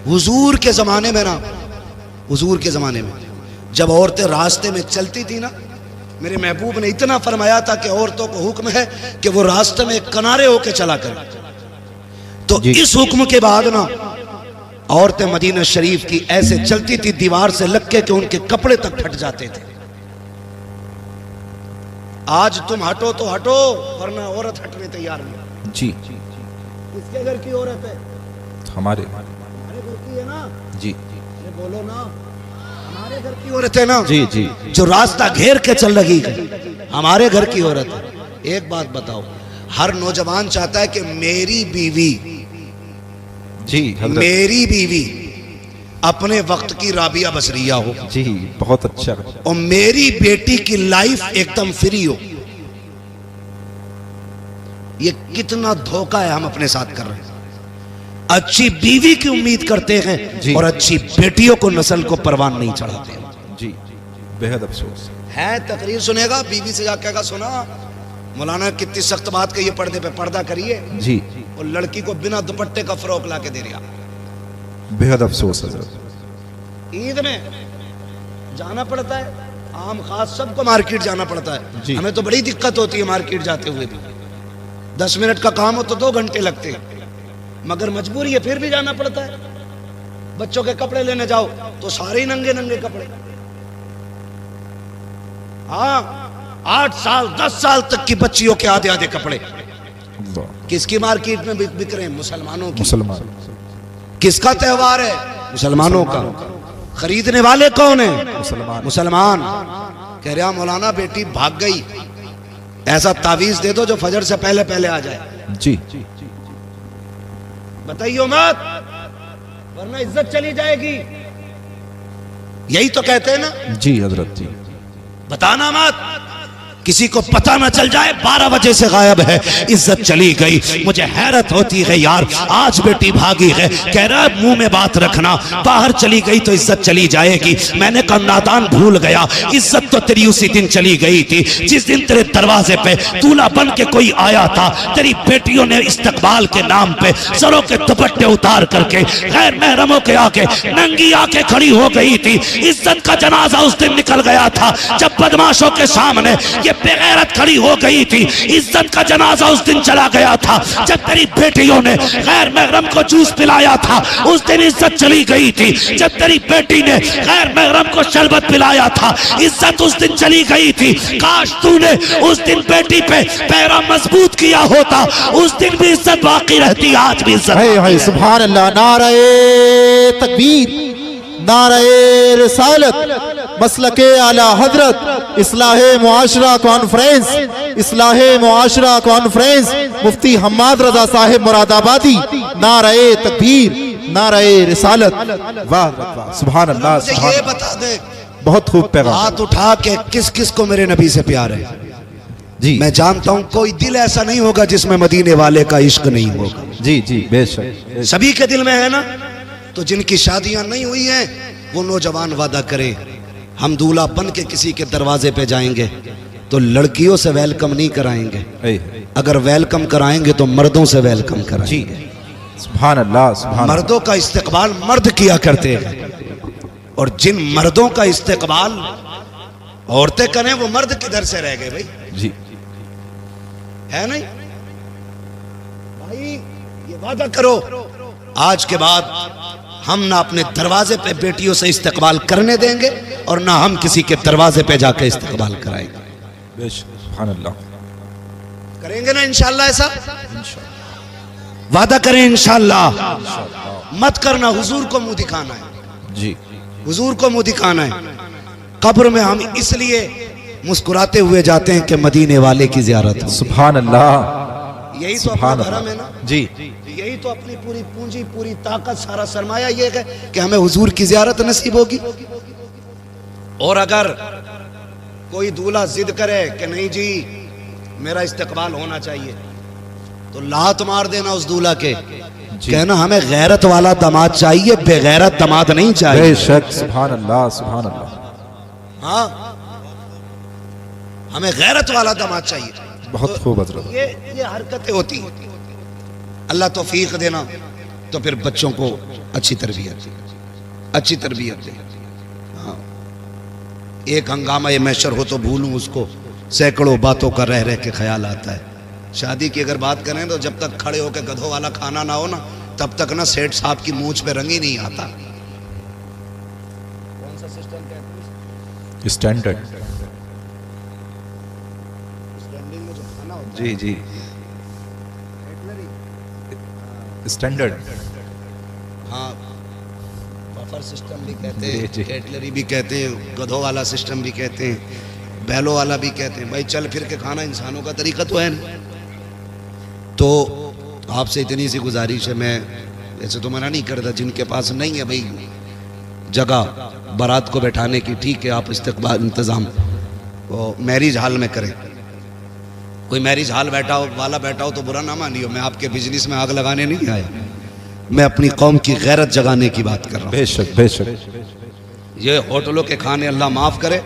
हुजूर के जमाने में ना, हुजूर के जमाने में जब औरतें रास्ते में चलती थी ना, मेरे महबूब ने इतना फरमाया था कि औरतों को हुक्म है कि वो रास्ते में किनारे होके चला करें। तो इस हुक्म के बाद ना औरतें मदीना शरीफ की ऐसे चलती थी दीवार से लग के कि उनके कपड़े तक फट जाते थे। आज तुम हटो तो हटो वरना औरत हटने तैयार नहीं।
जी।
किसके घर की औरत है?
हमारे
घर की है ना
जी।
अरे बोलो ना, हमारे घर की औरत है ना
जी जी।
जो रास्ता घेर के चल रही है हमारे घर की औरत है। एक बात बताओ, हर नौजवान चाहता है कि मेरी बीवी
जी हजरत।
मेरी बीवी अपने वक्त की राबिया बसरिया हो
जी, बहुत अच्छा।
और मेरी बेटी की लाइफ एकदम फ्री हो। ये कितना धोखा है हम अपने साथ कर रहे हैं। अच्छी बीवी की उम्मीद करते हैं और अच्छी बेटियों को नस्ल को परवान नहीं चढ़ाते
जी। बेहद अफसोस
है। तकरीर सुनेगा, बीवी से जाकर कहेगा सुना मौलाना कितनी सख्त बात कही है, पर्दे पे पर्दा करिए
जी।
और लड़की को बिना दुपट्टे का फ्रॉक ला के दे दिया।
बेहद अफसोस है।
ईद में जाना पड़ता है, आम खास सबको मार्केट जाना पड़ता है। हमें तो बड़ी दिक्कत होती है मार्केट जाते हुए भी। 10 मिनट का काम हो तो 2 घंटे लगते हैं, मगर मजबूरी है फिर भी जाना पड़ता है। बच्चों के कपड़े लेने जाओ तो सारे ही नंगे नंगे कपड़े। हाँ, 8 साल 10 साल तक की बच्चियों के आधे आधे कपड़े। किसकी मार्केट में बिक रहे हैं? मुसलमानों की।
मुसलमान।
किसका त्योहार है? मुसलमानों का। खरीदने वाले कौन है?
मुसलमान।
मुसलमान। कह रहा मौलाना बेटी भाग गई, ऐसा तावीज दे दो जो फजर से पहले पहले आ जाए।
जी।
बताइयो मत वरना इज्जत चली जाएगी। यही तो कहते हैं ना
जी हजरत जी।
बताना मत, किसी को पता ना चल जाए 12 बजे से गायब है, इज्जत चली गई। मुझे हैरत होती है यार, आज बेटी भागी है, कह रहा है मुंह में बात रखना, बाहर चली गई तो इज्जत चली जाएगी। मैंने कहा नादान भूल गया, इज्जत तो तेरी उसी दिन चली गई थी जिस दिन तेरे दरवाजे पे दूल्हा बन के कोई आया था। तेरी बेटियों ने इस्तकबाल के नाम पे सरों के दुपट्टे उतार करके गैर महरमों के आके नंगी आके खड़ी हो गई थी। इज्जत का जनाजा उस दिन निकल गया था जब बदमाशों के सामने ये एक बेगैरत खड़ी हो गई थी। इज्जत का जनाजा उस दिन चला गया था जब तेरी बेटियों ने गैर महरम को जूस पिलाया था। उस दिन इज्जत चली गई थी जब तेरी बेटी ने गैर महरम को शरबत पिलाया था। इज्जत उस दिन चली गई थी। काश तूने उस दिन बेटी पे पैरा मजबूत किया होता, उस दिन भी इज्जत बाकी रहती, आज भी इज्जत।
है सुभान अल्लाह। नारे तकबीर, नारे रिसालत, मसलके आला हजरत, इस्लाहे मुआशरा कॉन्फ्रेंस, इस्लाहे मुआशरा कॉन्फ्रेंस, मुफ्ती हम्माद रजा साहिब मुरादाबादी। नारे तकबीर, नारे रिसालत। वाह वाह, सुभान अल्लाह।
मुझे ये बता दे,
बहुत खूब पैगाम।
हाथ उठा के किस किस को मेरे नबी से प्यार है?
जी
मैं जानता हूं कोई दिल ऐसा नहीं होगा जिसमें मदीने वाले का इश्क नहीं होगा।
जी जी बेशक।
सभी के दिल में है ना। तो जिनकी शादियां नहीं हुई हैं वो नौजवान वादा करे, हम दूल्हा बन के किसी के दरवाजे पे जाएंगे तो लड़कियों से वेलकम नहीं कराएंगे, अगर वेलकम कराएंगे तो मर्दों से वेलकम कराएंगे।
सुभान अल्लाह, सुभान।
मर्दों का इस्तेकबाल मर्द किया करते हैं, और जिन मर्दों का इस्तेकबाल औरतें करें वो मर्द किधर से रह गए भाई?
जी
है नहीं भाई, ये वादा करो आज के बाद हम ना अपने दरवाजे पे बेटियों से इस्तेकबाल करने देंगे और ना हम किसी के दरवाजे पे जाके इस्तेकबाल कराएंगे।
सुभान अल्लाह।
करेंगे ना इंशाल्लाह? ऐसा वादा करें इंशाल्लाह। मत करना, हुजूर को मुंह दिखाना है। जी, हुजूर को मुंह दिखाना है। कब्र में हम इसलिए मुस्कुराते हुए जाते हैं कि मदीने वाले की जियारत हो।
सुभान अल्लाह।
यही तो अपना धर्म है ना।
जी,
यही तो अपनी पूरी पूंजी, पूरी ताकत, सारा सरमाया ये है कि हमें हुजूर की जियारत नसीब होगी। और अगर कोई दूल्हा जिद करे कि नहीं जी मेरा इस्तेकबाल होना चाहिए, तो लात मार देना उस दूल्हा के, कहना हमें गैरत वाला दामाद चाहिए, बेगैरत दामाद नहीं चाहिए।
बेशक, सुभान अल्लाह, सुभान अल्लाह।
हाँ, हमें गैरत वाला दामाद चाहिए।
बहुत खूब हजरत।
ये हरकतें होती हैं। अल्लाह तौफीक देना, तो फिर बच्चों को अच्छी तरबियत दे। हाँ, एक हंगामा ये मैशर हो तो भूलूं उसको, सैकड़ों बातों का रह रह के ख्याल आता है। शादी की अगर बात करें तो जब तक खड़े होकर गधों वाला खाना ना हो ना, तब तक ना सेठ साहब की मूंछ पे रंग ही नहीं आता। कौन सा सिस्टम कहते हैं?
स्टैंडर्ड। जी जी, स्टैंडर्ड।
हाँ, बफर सिस्टम भी कहते हैं, कैटलरी भी कहते हैं, गधों वाला सिस्टम भी कहते हैं, बैलों वाला भी कहते हैं। भाई चल फिर के खाना इंसानों का तरीका तो है नहीं। तो आपसे इतनी सी गुजारिश है, मैं वैसे तो मना नहीं करता, जिनके पास नहीं है भाई जगह बारात को बैठाने की, ठीक है आप इस्तेकबाल इंतज़ाम वो मैरिज हॉल में करें। कोई मैरिज हॉल वाला बैठा हो तो बुरा ना मानियो, मैं आपके बिजनेस में आग लगाने नहीं आया, मैं अपनी कौम की गैरत जगाने की बात कर रहा हूँ।
बेशक बेशक।
ये होटलों के खाने अल्लाह माफ करे,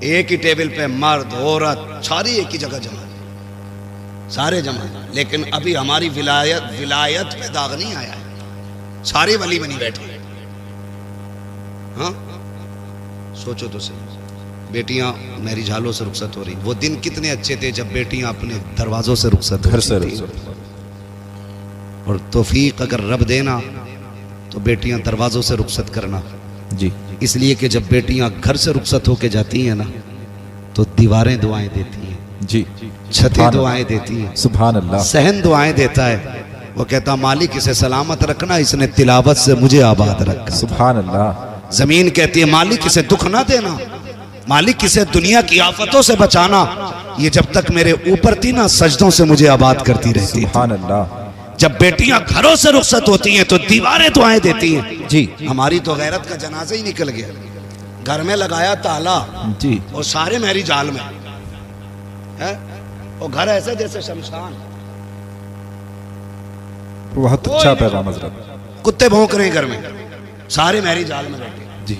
एक ही टेबल पे मर्द औरत सारी एक ही जगह जमा, सारे जमा, लेकिन अभी हमारी विलायत पे दाग नहीं आया है, सारे वली में नहीं बैठे। हाँ सोचो तो सही, बेटियां मैरिज हॉलों से रुखसत हो रही। वो दिन कितने अच्छे थे जब बेटियां अपने दरवाजों से रुखसत, घर से रुखसत। और तौफीक अगर रब देना तो बेटियां दरवाजों से रुखसत करना। जी, इसलिए कि जब बेटियां घर से रुखसत होके जाती हैं ना, तो दीवारें दुआएं देती हैं। जी, छतें दुआएं देती हैं। सुभान अल्लाह। सहन दुआएं देता है। वो कहता मालिक इसे सलामत रखना, इसने तिलावत से मुझे आबाद रखा। सुभान अल्लाह। जमीन कहती है मालिक इसे दुख ना देना, मालिक इसे दुनिया की आफतों से बचाना, ये जब तक मेरे ऊपर थी ना सजदों से मुझे आबाद करती रहती। सुभान अल्लाह। जब बेटियां घरों से रुखसत होती हैं तो दीवारें दुआएं देती हैं। जी, हमारी तो गैरत का जनाजा ही निकल गया, घर में लगाया ताला। जी, और सारे मैरिज हॉल में है, और घर ऐसे जैसे शमशान।
बहुत अच्छा पैगाम हज़रत।
कुत्ते भौंक रहे हैं घर में, सारे मैरिज हॉल में बैठे। जी,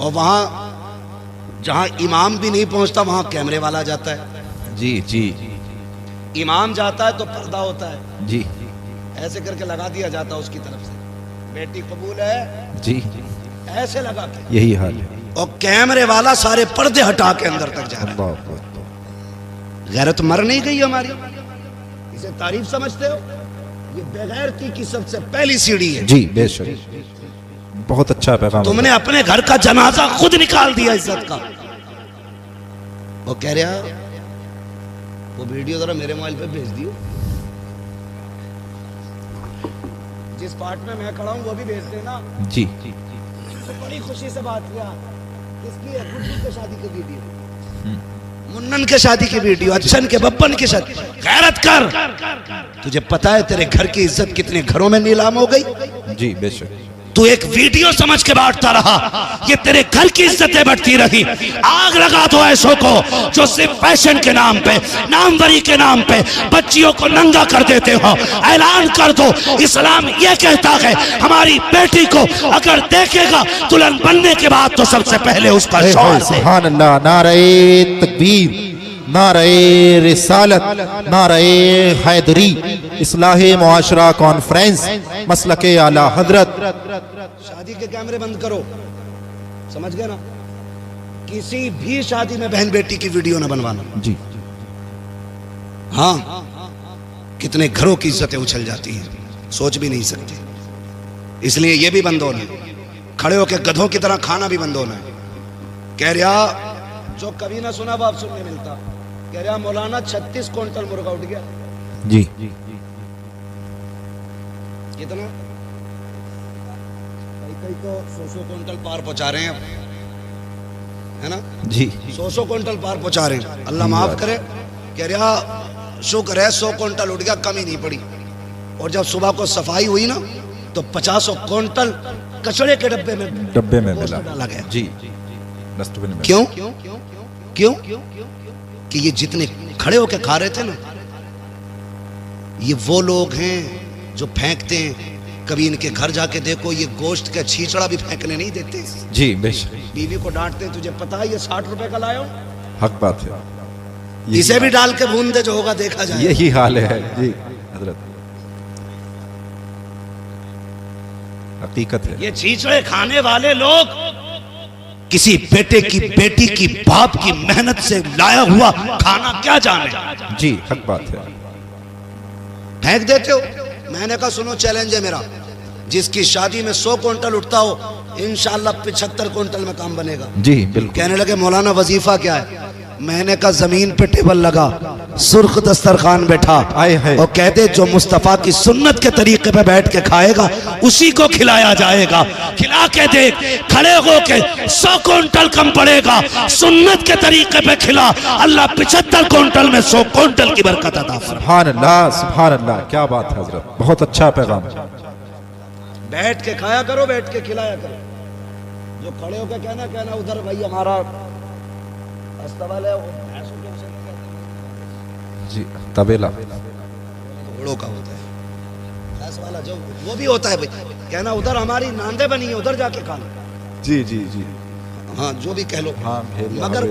और वहां जहां इमाम भी नहीं पहुंचता वहां कैमरे वाला जाता है। जी जी, इमाम जाता है तो पर्दा होता है। जी, ऐसे करके लगा दिया जाता उसकी तरफ से, बेटी कबूल है। जी, ऐसे लगा के, यही हाल है। और कैमरे वाला सारे पर्दे हटा के अंदर तक जा रहा है। गैरत मर नहीं गई हमारी, इसे तारीफ समझते हो? ये बेगैरती की सबसे पहली सीढ़ी है।
जी बेशक, बहुत अच्छा पैगाम।
तुमने अपने घर का जनाजा खुद निकाल दिया इज्जत का। वो कह रहा वो वीडियो जरा मेरे मोबाइल पे भेज दियो, जिस पार्ट में मैं खड़ा हूं वो भी भेज देना।
जी
तो बड़ी खुशी से बात किया, किसकी है? गुड्डू के शादी की वीडियो, मुन्नन के शादी की वीडियो, अच्छन के बब्बन की शादी। गैरत कर, तुझे पता है तेरे घर की इज्जत कितने घरों में नीलाम हो गई?
जी बेशक।
तू एक वीडियो समझ के बांटता रहा, ये तेरे घर की इज्जतें बढ़ती रही। आग लगा दो ऐसों को जो सिर्फ फैशन के नाम पे, नामवरी के नाम पे बच्चियों को नंगा कर देते हो। ऐलान कर दो, इस्लाम ये कहता है हमारी बेटी को अगर देखेगा दुल्हन बनने के बाद तो सबसे पहले उसका शौहर दे।
सुभान अल्लाह, नारे तकबीर, नारे रिसालत, नारे हैदरी, इस्लाहे मुआशरा कॉन्फ्रेंस, मसलके आला हजरत।
शादी के कैमरे बंद करो, समझ गए ना? किसी भी शादी में बहन बेटी की वीडियो ना बनवाना।
जी
हाँ, कितने घरों की इज्जतें उछल जाती हैं, सोच भी नहीं सकते। इसलिए ये भी बंद होना है, खड़े होकर गधों की तरह खाना भी बंद होना है। कह रहा जो कभी ना सुना बाप सुनने मिलता, कह रहा मौलाना 36 क्विंटल मुर्गा उठ गया।
जी
कितना? कई तो 100 क्विंटल पार पहुंचा रहे हैं अब, है ना?
जी
100 क्विंटल पार पहुंचा रहे हैं, अल्लाह माफ करे। कह रहा शुक्र है 100 क्विंटल उठ गया, कमी नहीं पड़ी। और जब सुबह को सफाई हुई ना तो 50 क्विंटल कचड़े के डब्बे में
मिला
डाला गया।
जी डस्टबिन में।
क्यों? क्यों? कि ये जितने खड़े होके खा रहे थे ना, ये वो लोग हैं जो फेंकते हैं। कभी इनके घर जाके देखो, ये गोश्त का छींचड़ा भी फेंकने नहीं देते।
जी बेशक,
बीवी को डांटते हैं, तुझे पता है ये 60 रुपए का लाया हूं,
हक बात है।
इसे भी डाल के भून दे, जो होगा देखा जाए।
यही हाल है जी हजरत, हकीकत है।
ये छींचड़े खाने वाले लोग किसी बेटे की, बेटी की, बाप की मेहनत से लाया हुआ खाना क्या जाने।
जी हक बात है।
फेंक देते हो। मैंने कहा सुनो, चैलेंज है मेरा, जिसकी शादी में 100 क्विंटल उठता हो, इंशाल्लाह 75 क्विंटल में काम बनेगा।
जी बिल्कुल।
कहने लगे मौलाना वजीफा क्या है? मैंने कहा जमीन पे टेबल लगा, सुर्ख दस्तरखान बैठा, और कहते जो मुस्तफा की सुन्नत के तरीके पे बैठ के खाएगा उसी को खिलाया जाएगा। खिला के देख, खड़े होके 100 क्विंटल कम पड़ेगा, सुन्नत के तरीके पे खिला, अल्लाह 75 क्विंटल में 100 क्विंटल की बरकत अता फरमाए।
सुभान अल्लाह, सुभान अल्लाह, क्या बात है हजरत, बहुत अच्छा पैगाम।
बैठ के खाया करो, बैठ के खिलाया करो। जो खड़े होकर कहना उधर भाई हमारा अस्तबल है,
जी तबेला
घोड़ों का होता है, भैंस वाला जो वो भी होता है भाई, कहना उधर हमारी नांदे बनी है, उधर जाके खाना।
जी जी जी
हाँ, जो भी कह लो।
हाँ,
मगर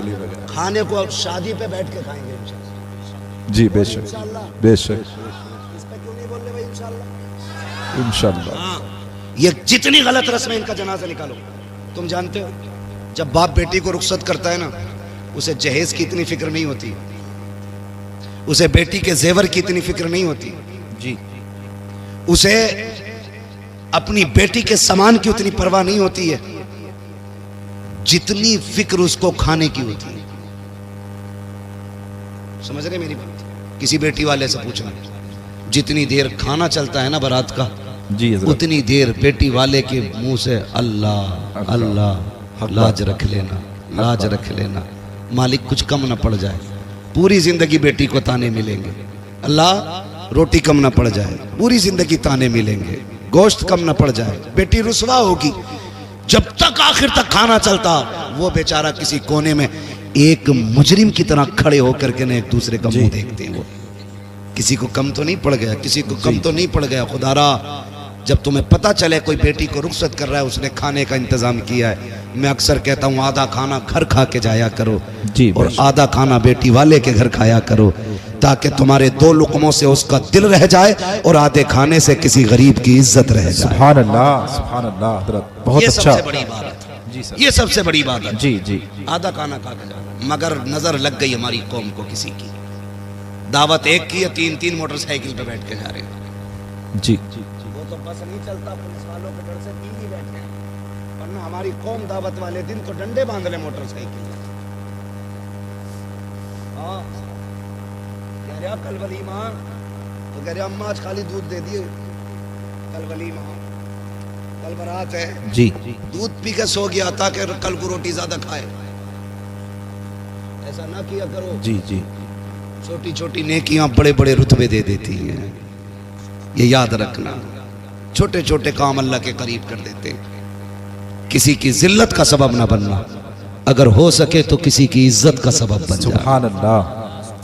खाने को शादी पे बैठ के खाएंगे इंशाल्लाह।
जी बेशक बेशक।
इस पे क्यों नहीं बोल रहे भाई? इंशाल्लाह
इंशाल्लाह।
हाँ, ये जितनी गलत रस्म है, इनका जनाजा निकालो। तुम जानते हो जब बाप बेटी को रुखसत करता है ना, उसे जहेज की इतनी फिक्र नहीं होती, उसे बेटी के जेवर की इतनी फिक्र नहीं होती
जी,
उसे अपनी बेटी के सामान की उतनी परवाह नहीं होती है जितनी फिक्र उसको खाने की होती है। समझ रहे मेरी बात? किसी बेटी वाले से पूछना, जितनी देर खाना चलता है ना बारात का,
जी
उतनी देर बेटी वाले के मुंह से अल्लाह अल्लाह, लाज रख लेना, लाज रख लेना, मालिक कुछ कम ना पड़ जाए। पूरी जिंदगी बेटी को ताने मिलेंगे, अल्लाह रोटी कम ना पड़ जाए, पूरी जिंदगी ताने मिलेंगे, गोश्त कम ना पड़ जाए, बेटी रुसवा होगी। जब तक आखिर तक खाना चलता, वो बेचारा किसी कोने में एक मुजरिम की तरह खड़े होकर के ना एक दूसरे का मुंह देखते हैं। वो किसी को कम तो नहीं पड़ गया, किसी को कम तो नहीं पड़ गया। खुदारा, जब तुम्हें पता चले कोई बेटी को रुखसत कर रहा है, उसने खाने का इंतजाम किया है, मैं अक्सर कहता हूँ आधा खाना घर खा के जाया करो
जी,
और आधा खाना बेटी वाले के घर खाया करो, ताकि तुम्हारे 2 लुकमों से उसका दिल रह जाए और आधे खाने से किसी गरीब की इज्जत रह जाए।
सुभान अल्लाह, सुभान अल्लाह हजरत, बहुत
ये
अच्छा।
सबसे बड़ी बात है जी सर, ये सबसे बड़ी बात है
जी जी।
आधा खाना खा के जाना। मगर नजर लग गई हमारी कौम को किसी की, दावत एक की है, 3-3 मोटरसाइकिल पे बैठ के जा रहे हैं।
जी
वो तो बस नहीं चलता, पुलिस वालों के डर से 3 ही बैठे हैं, वरना हमारी कौम दावत वाले दिन तो डंडे बांध रहे मोटरसाइकिल। हाँ, कह रहा कल वलीमा, तो कह रहा अम्मा आज खाली दूध दे दिए, कल वलीमा, कल बारात है
जी,
दूध पी के सो गया ताकि कल को रोटी ज्यादा खाए। ऐसा ना किया करो।
जी जी,
छोटी छोटी नेकियां बड़े बड़े रुतबे दे देती हैं, ये याद रखना। छोटे छोटे काम अल्लाह के करीब कर देते हैं। किसी की जिल्लत का सबब ना बनना, अगर हो सके तो किसी की इज्जत का सबब बन जाए।
सुभान अल्लाह,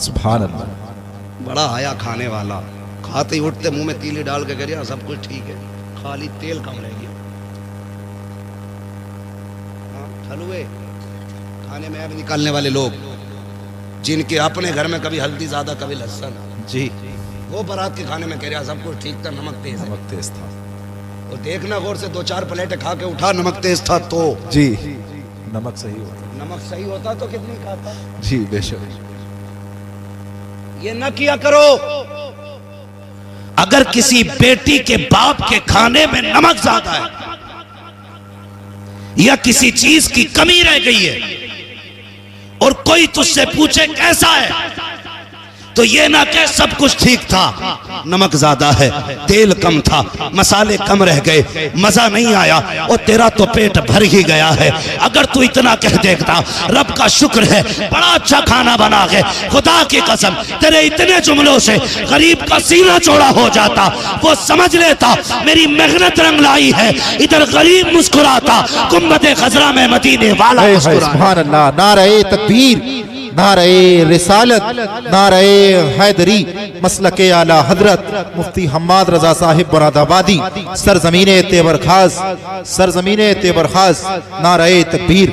सुभान अल्लाह।
बड़ा आया खाने वाला, खाते ही उठते मुंह में तीली डाल के कह सब कुछ ठीक है, खाली तेल कम रह गया। हलवे खाने में अब निकालने वाले लोग, जिनके अपने घर में कभी हल्दी ज्यादा कभी लहसुन,
जी,
वो बारात के खाने में कह रहा सब कुछ ठीक था, नमक तेज है।
नमक तेज था।
और देखना गौर से 2-4 प्लेटें खा के उठा, नमक तेज था तो
जी, नमक सही होता।
नमक सही होता तो कितनी खाता।
जी बेशक।
ये न किया करो। अगर किसी बेटी के बाप के खाने में नमक ज्यादा है या किसी चीज की कमी रह गई है और कोई तुझसे पूछे कैसा है, तो ये ना कह सब कुछ ठीक था, नमक ज्यादा है, तेल कम था, मसाले कम रह गए, मजा नहीं आया, और तेरा तो पेट भर ही गया है। अगर तू इतना कह देता रब का शुक्र है बड़ा अच्छा खाना बना के, खुदा की कसम तेरे इतने जुमलों से गरीब का सीना चौड़ा हो जाता, वो समझ लेता मेरी मेहनत रंग लाई है। इधर गरीब मुस्कुराता, गुम्बद खजरा में मदीने वाला मुस्कुराता।
सुभान अल्लाह। नारे तकबीर, नारे रिसालत, नारे हैदरी, मसलके आला हजरत मुफ्ती हम्माद रजा साहिब मुरादाबादी, सरजमीने तेवर खास, सरजमीने तेवर खास। नारे तकबीर,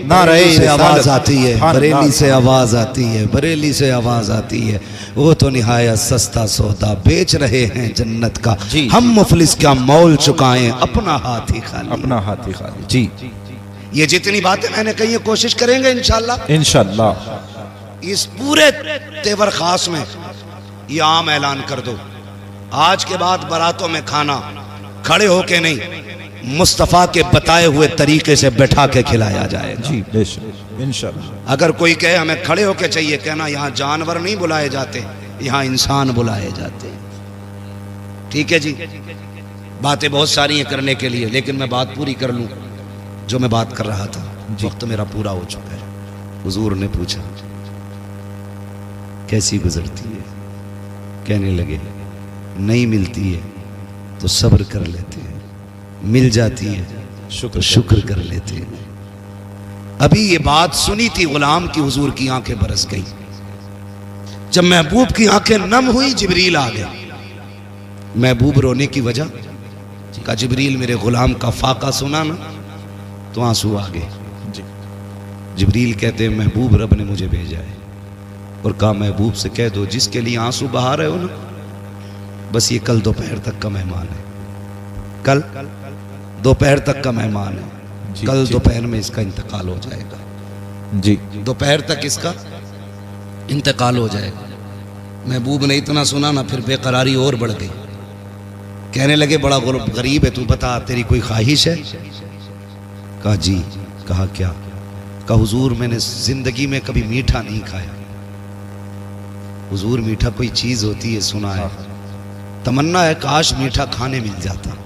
नारे
से आवाज आती है, बरेली से आवाज आती है, बरेली से आवाज आती है। वो तो निहायत सस्ता सौदा बेच रहे हैं जन्नत का, हम मुफलिस क्या मोल चुकाएं, अपना हाथ ही खाली,
अपना हाथ ही खाली। जी,
ये जितनी बातें मैंने कही है कोशिश करेंगे इंशाल्लाह।
इंशाल्लाह।
इस पूरे तेवर खास में ये आम ऐलान कर दो, आज के बाद बारातों में खाना खड़े होके नहीं, मुस्तफ़ा के बताए हुए तरीके से बैठा के खिलाया जाएगा।
जी बेशक, इंशाल्लाह।
अगर कोई कहे हमें खड़े होके चाहिए, कहना यहाँ जानवर नहीं बुलाए जाते, यहाँ इंसान बुलाए जाते। ठीक है जी, बातें बहुत सारी हैं करने के लिए, लेकिन मैं बात पूरी कर लूं जो मैं बात कर रहा था। वक्त तो मेरा पूरा हो चुका है। हुजूर ने पूछा कैसी गुजरती है, कहने लगे नहीं मिलती है तो सब्र कर लेते हैं, मिल जाती है तो शुक्र कर लेते हैं। अभी ये बात सुनी थी गुलाम की, हुजूर की आंखें बरस गई। जब महबूब की आंखें नम हुई, जिब्रील आ गए। महबूब रोने की वजह का, जिब्रील मेरे गुलाम का फाका सुना ना तो आंसू आ गए। जिब्रील कहते हैं महबूब रब ने मुझे भेजा है और कहा महबूब से कह दो जिसके लिए आंसू बहा रहे हो ना, बस ये कल दोपहर तक का मेहमान है, कल दोपहर तक का मेहमान है, कल दोपहर में इसका इंतकाल हो जाएगा।
जी,
दोपहर तक इसका इंतकाल हो जाएगा। महबूब ने इतना सुना ना, फिर बेकरारी और बढ़ गई। कहने लगे बड़ा गरीब है तू, बता तेरी कोई ख्वाहिश है? कहा जी। कहा क्या? कहा हुजूर मैंने जिंदगी में कभी मीठा नहीं खाया। हुजूर मीठा कोई चीज होती है सुना है, तमन्ना है काश मीठा खाने मिल जाता।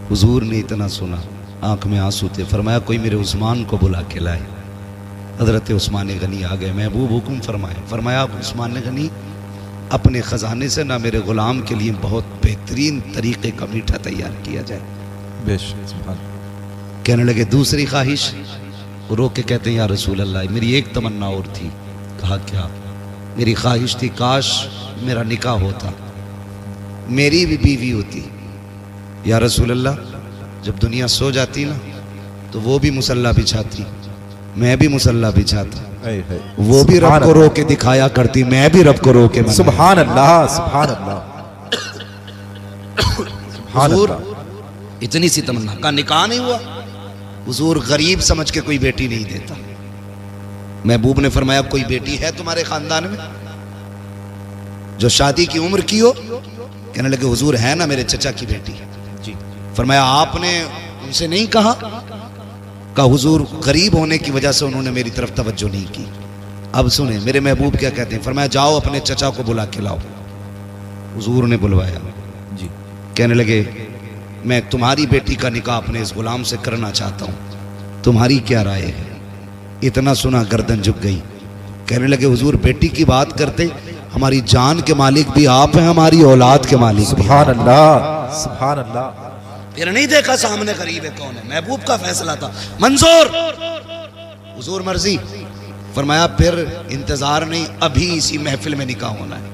हुजूर ने इतना सुना, आंख में आंसू थे। फरमाया कोई मेरे उस्मान को बुला के लाए। हजरत उस्मान गनी आ गए। महबूब हुक्म फरमाए। फरमाया उस्मान गनी अपने खजाने से ना मेरे गुलाम के लिए बहुत बेहतरीन तरीके का मीठा तैयार किया जाए।
बेशक।
कहने लगे दूसरी ख्वाहिश? रो के कहते हैं या रसूल अल्लाह मेरी एक तमन्ना और थी। कहा क्या? मेरी ख्वाहिश थी काश मेरा निकाह होता, मेरी भी बीवी होती। या रसूल अल्लाह जब दुनिया सो जाती ना तो वो भी मुसल्ला बिछाती, मैं भी मुसल्ला बिछाता, वो भी रब को रो के दिखाया करती, मैं भी रब को रो के।
सुभान अल्लाह, सुभान अल्लाह।
हुजूर इतनी सी तमन्ना का निकाह नहीं हुआ। हुजूर गरीब समझ के कोई बेटी नहीं देता। महबूब ने फरमाया कोई बेटी है तुम्हारे खानदान में? जो शादी की उम्र की हो। कहने लगे हुजूर है ना मेरे चचा की बेटी।
जी।
फरमाया आपने उनसे नहीं कहा? कहा हुजूर गरीब होने की वजह से उन्होंने मेरी तरफ तवज्जो नहीं की। अब सुने मेरे महबूब क्या कहते हैं। फरमाया जाओ अपने चचा को बुला के लाओ। हुजूर ने बुलवाया
जी।
कहने लगे मैं तुम्हारी बेटी का निकाह अपने इस गुलाम से करना चाहता हूं, तुम्हारी क्या राय है? इतना सुना गर्दन झुक गई। कहने लगे हुजूर बेटी की बात करते, हमारी जान के मालिक भी आप हैं, हमारी औलाद के मालिक भी।
सुभान अल्लाह, सुभान अल्लाह।
फिर नहीं देखा सामने गरीब है कौन है, महबूब का फैसला था, मंजूर, हुजूर मर्जी। फरमाया फिर इंतजार नहीं, अभी इसी महफिल में निकाह होना है।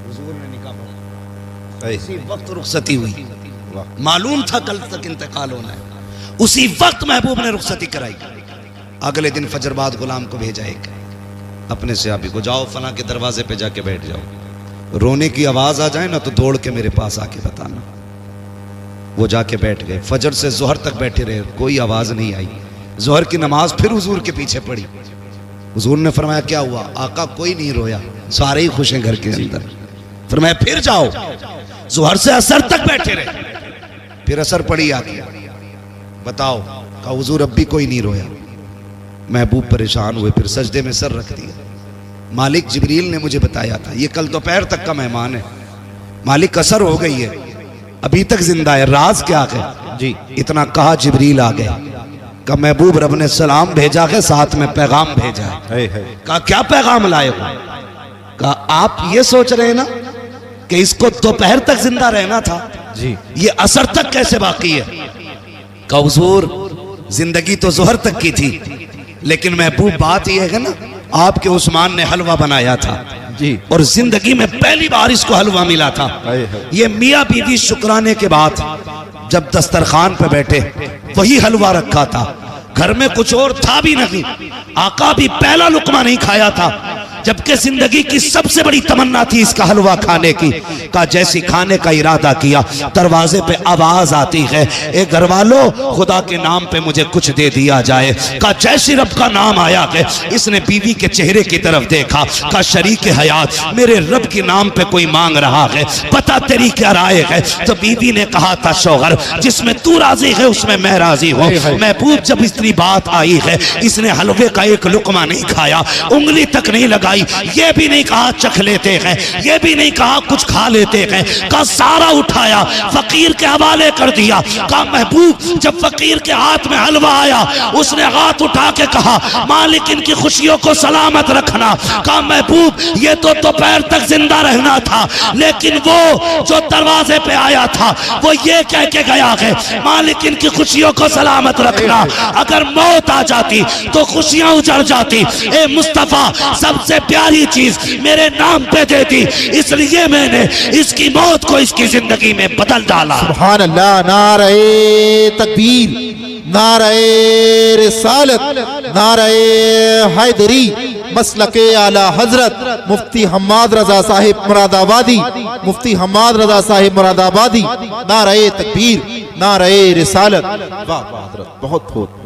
हुजूर ने निकाह पढ़ा, इसी वक्त रुखसती हुई। मालूम था कल तक इंतकाल होना है, उसी वक्त महबूब ने रुखसती कराई। अगले दिन फजर बाद गुलाम को भेजा एक अपने सहाबी को, जाओ फला के दरवाजे पे जाके बैठ जाओ, रोने की आवाज आ जाए ना तो दौड़ के मेरे पास आके बताना। वो जाके बैठ गए, फजर से जोहर तक बैठे रहे, कोई आवाज नहीं आई। जोहर की नमाज फिर हुजूर के पीछे पड़ी। हुजूर ने फरमाया क्या हुआ? आका कोई नहीं रोया, सारे ही खुश हैं घर के अंदर। फरमाया फिर जाओ, जोहर से असर तक बैठे रहे, फिर असर पड़ी आके, बताओ। कहा हुजूर अब भी कोई नहीं रोया। महबूब परेशान हुए, फिर सजदे में सर रख दिया। मालिक जिब्रील ने मुझे बताया था, ये कल दोपहर तक का मेहमान है, मालिक असर हो गई है, अभी तक जिंदा है, राज क्या है?
जी।
इतना कहा जिब्रील आ गया। कहा महबूब रब ने सलाम भेजा है, साथ में पैगाम भेजा है। कहा क्या पैगाम लाए हो? कहा आप ये सोच रहे हैं ना कि इसको दोपहर तक जिंदा रहना था
जी,
ये असर तक कैसे बाकी है? कहा हुजूर जिंदगी तो जोहर तक की थी, लेकिन महबूब बात यह है ना, आपके उस्मान ने हलवा बनाया था
जी,
और जिंदगी में पहली बार इसको हलवा मिला था। ये मियाँ बीवी शुक्राने के बाद जब दस्तरखान पे बैठे, वही हलवा रखा था, घर में कुछ और था भी नहीं, आका भी पहला लुकमा नहीं खाया था, जबकि जिंदगी की सबसे बड़ी तमन्ना थी इसका हलवा खाने की। कहा जैसी खाने का इरादा किया, दरवाजे पे आवाज आती है, ए घर वालों खुदा के नाम पे मुझे कुछ दे दिया जाए। कहा जैसी रब का नाम आया है, इसने बीवी के चेहरे की तरफ देखा, कहा शरीक हयात मेरे रब के नाम पे कोई मांग रहा है, पता तेरी क्या राय है? तो बीवी ने कहा था शौहर जिसमें तू राजी है उसमें मैं राजी हूँ। महबूब जब इतनी बात आई है, इसने हलवे का एक लुकमा नहीं खाया, उंगली तक नहीं लगाई, ये भी नहीं कहा चख लेते हैं, ये भी नहीं कहा कुछ खा लेते हैं, कहा सारा उठाया फकीर के हवाले कर दिया। कहा महबूब जब फकीर के हाथ में हलवा आया, उसने हाथ उठा के कहा मालिक इनकी खुशियों को सलामत रखना। कहा महबूब ये तो दोपहर तक जिंदा रहना था, लेकिन वो जो दरवाजे पे आया था वो ये कह के गया है मालिक इनकी खुशियों को सलामत रखना। अगर मौत आ जाती तो खुशियां उजड़ जाती। ए मुस्तफा सबसे प्यारी चीज मेरे नाम पे दे दी, इसलिए मैंने इसकी मौत को इसकी जिंदगी में बदल डाला।
सुभान अल्लाह। नारे तकबीर, नारे रिसालत, नारे हैदरी, मसलके आला हजरत मुफ्ती हम्माद रजा साहिब मुरादाबादी, मुफ्ती हम्माद रजा साहिब मुरादाबादी। नारे तकबीर, नारे रिसालत। वाह वाह हजरत, बहुत बहुत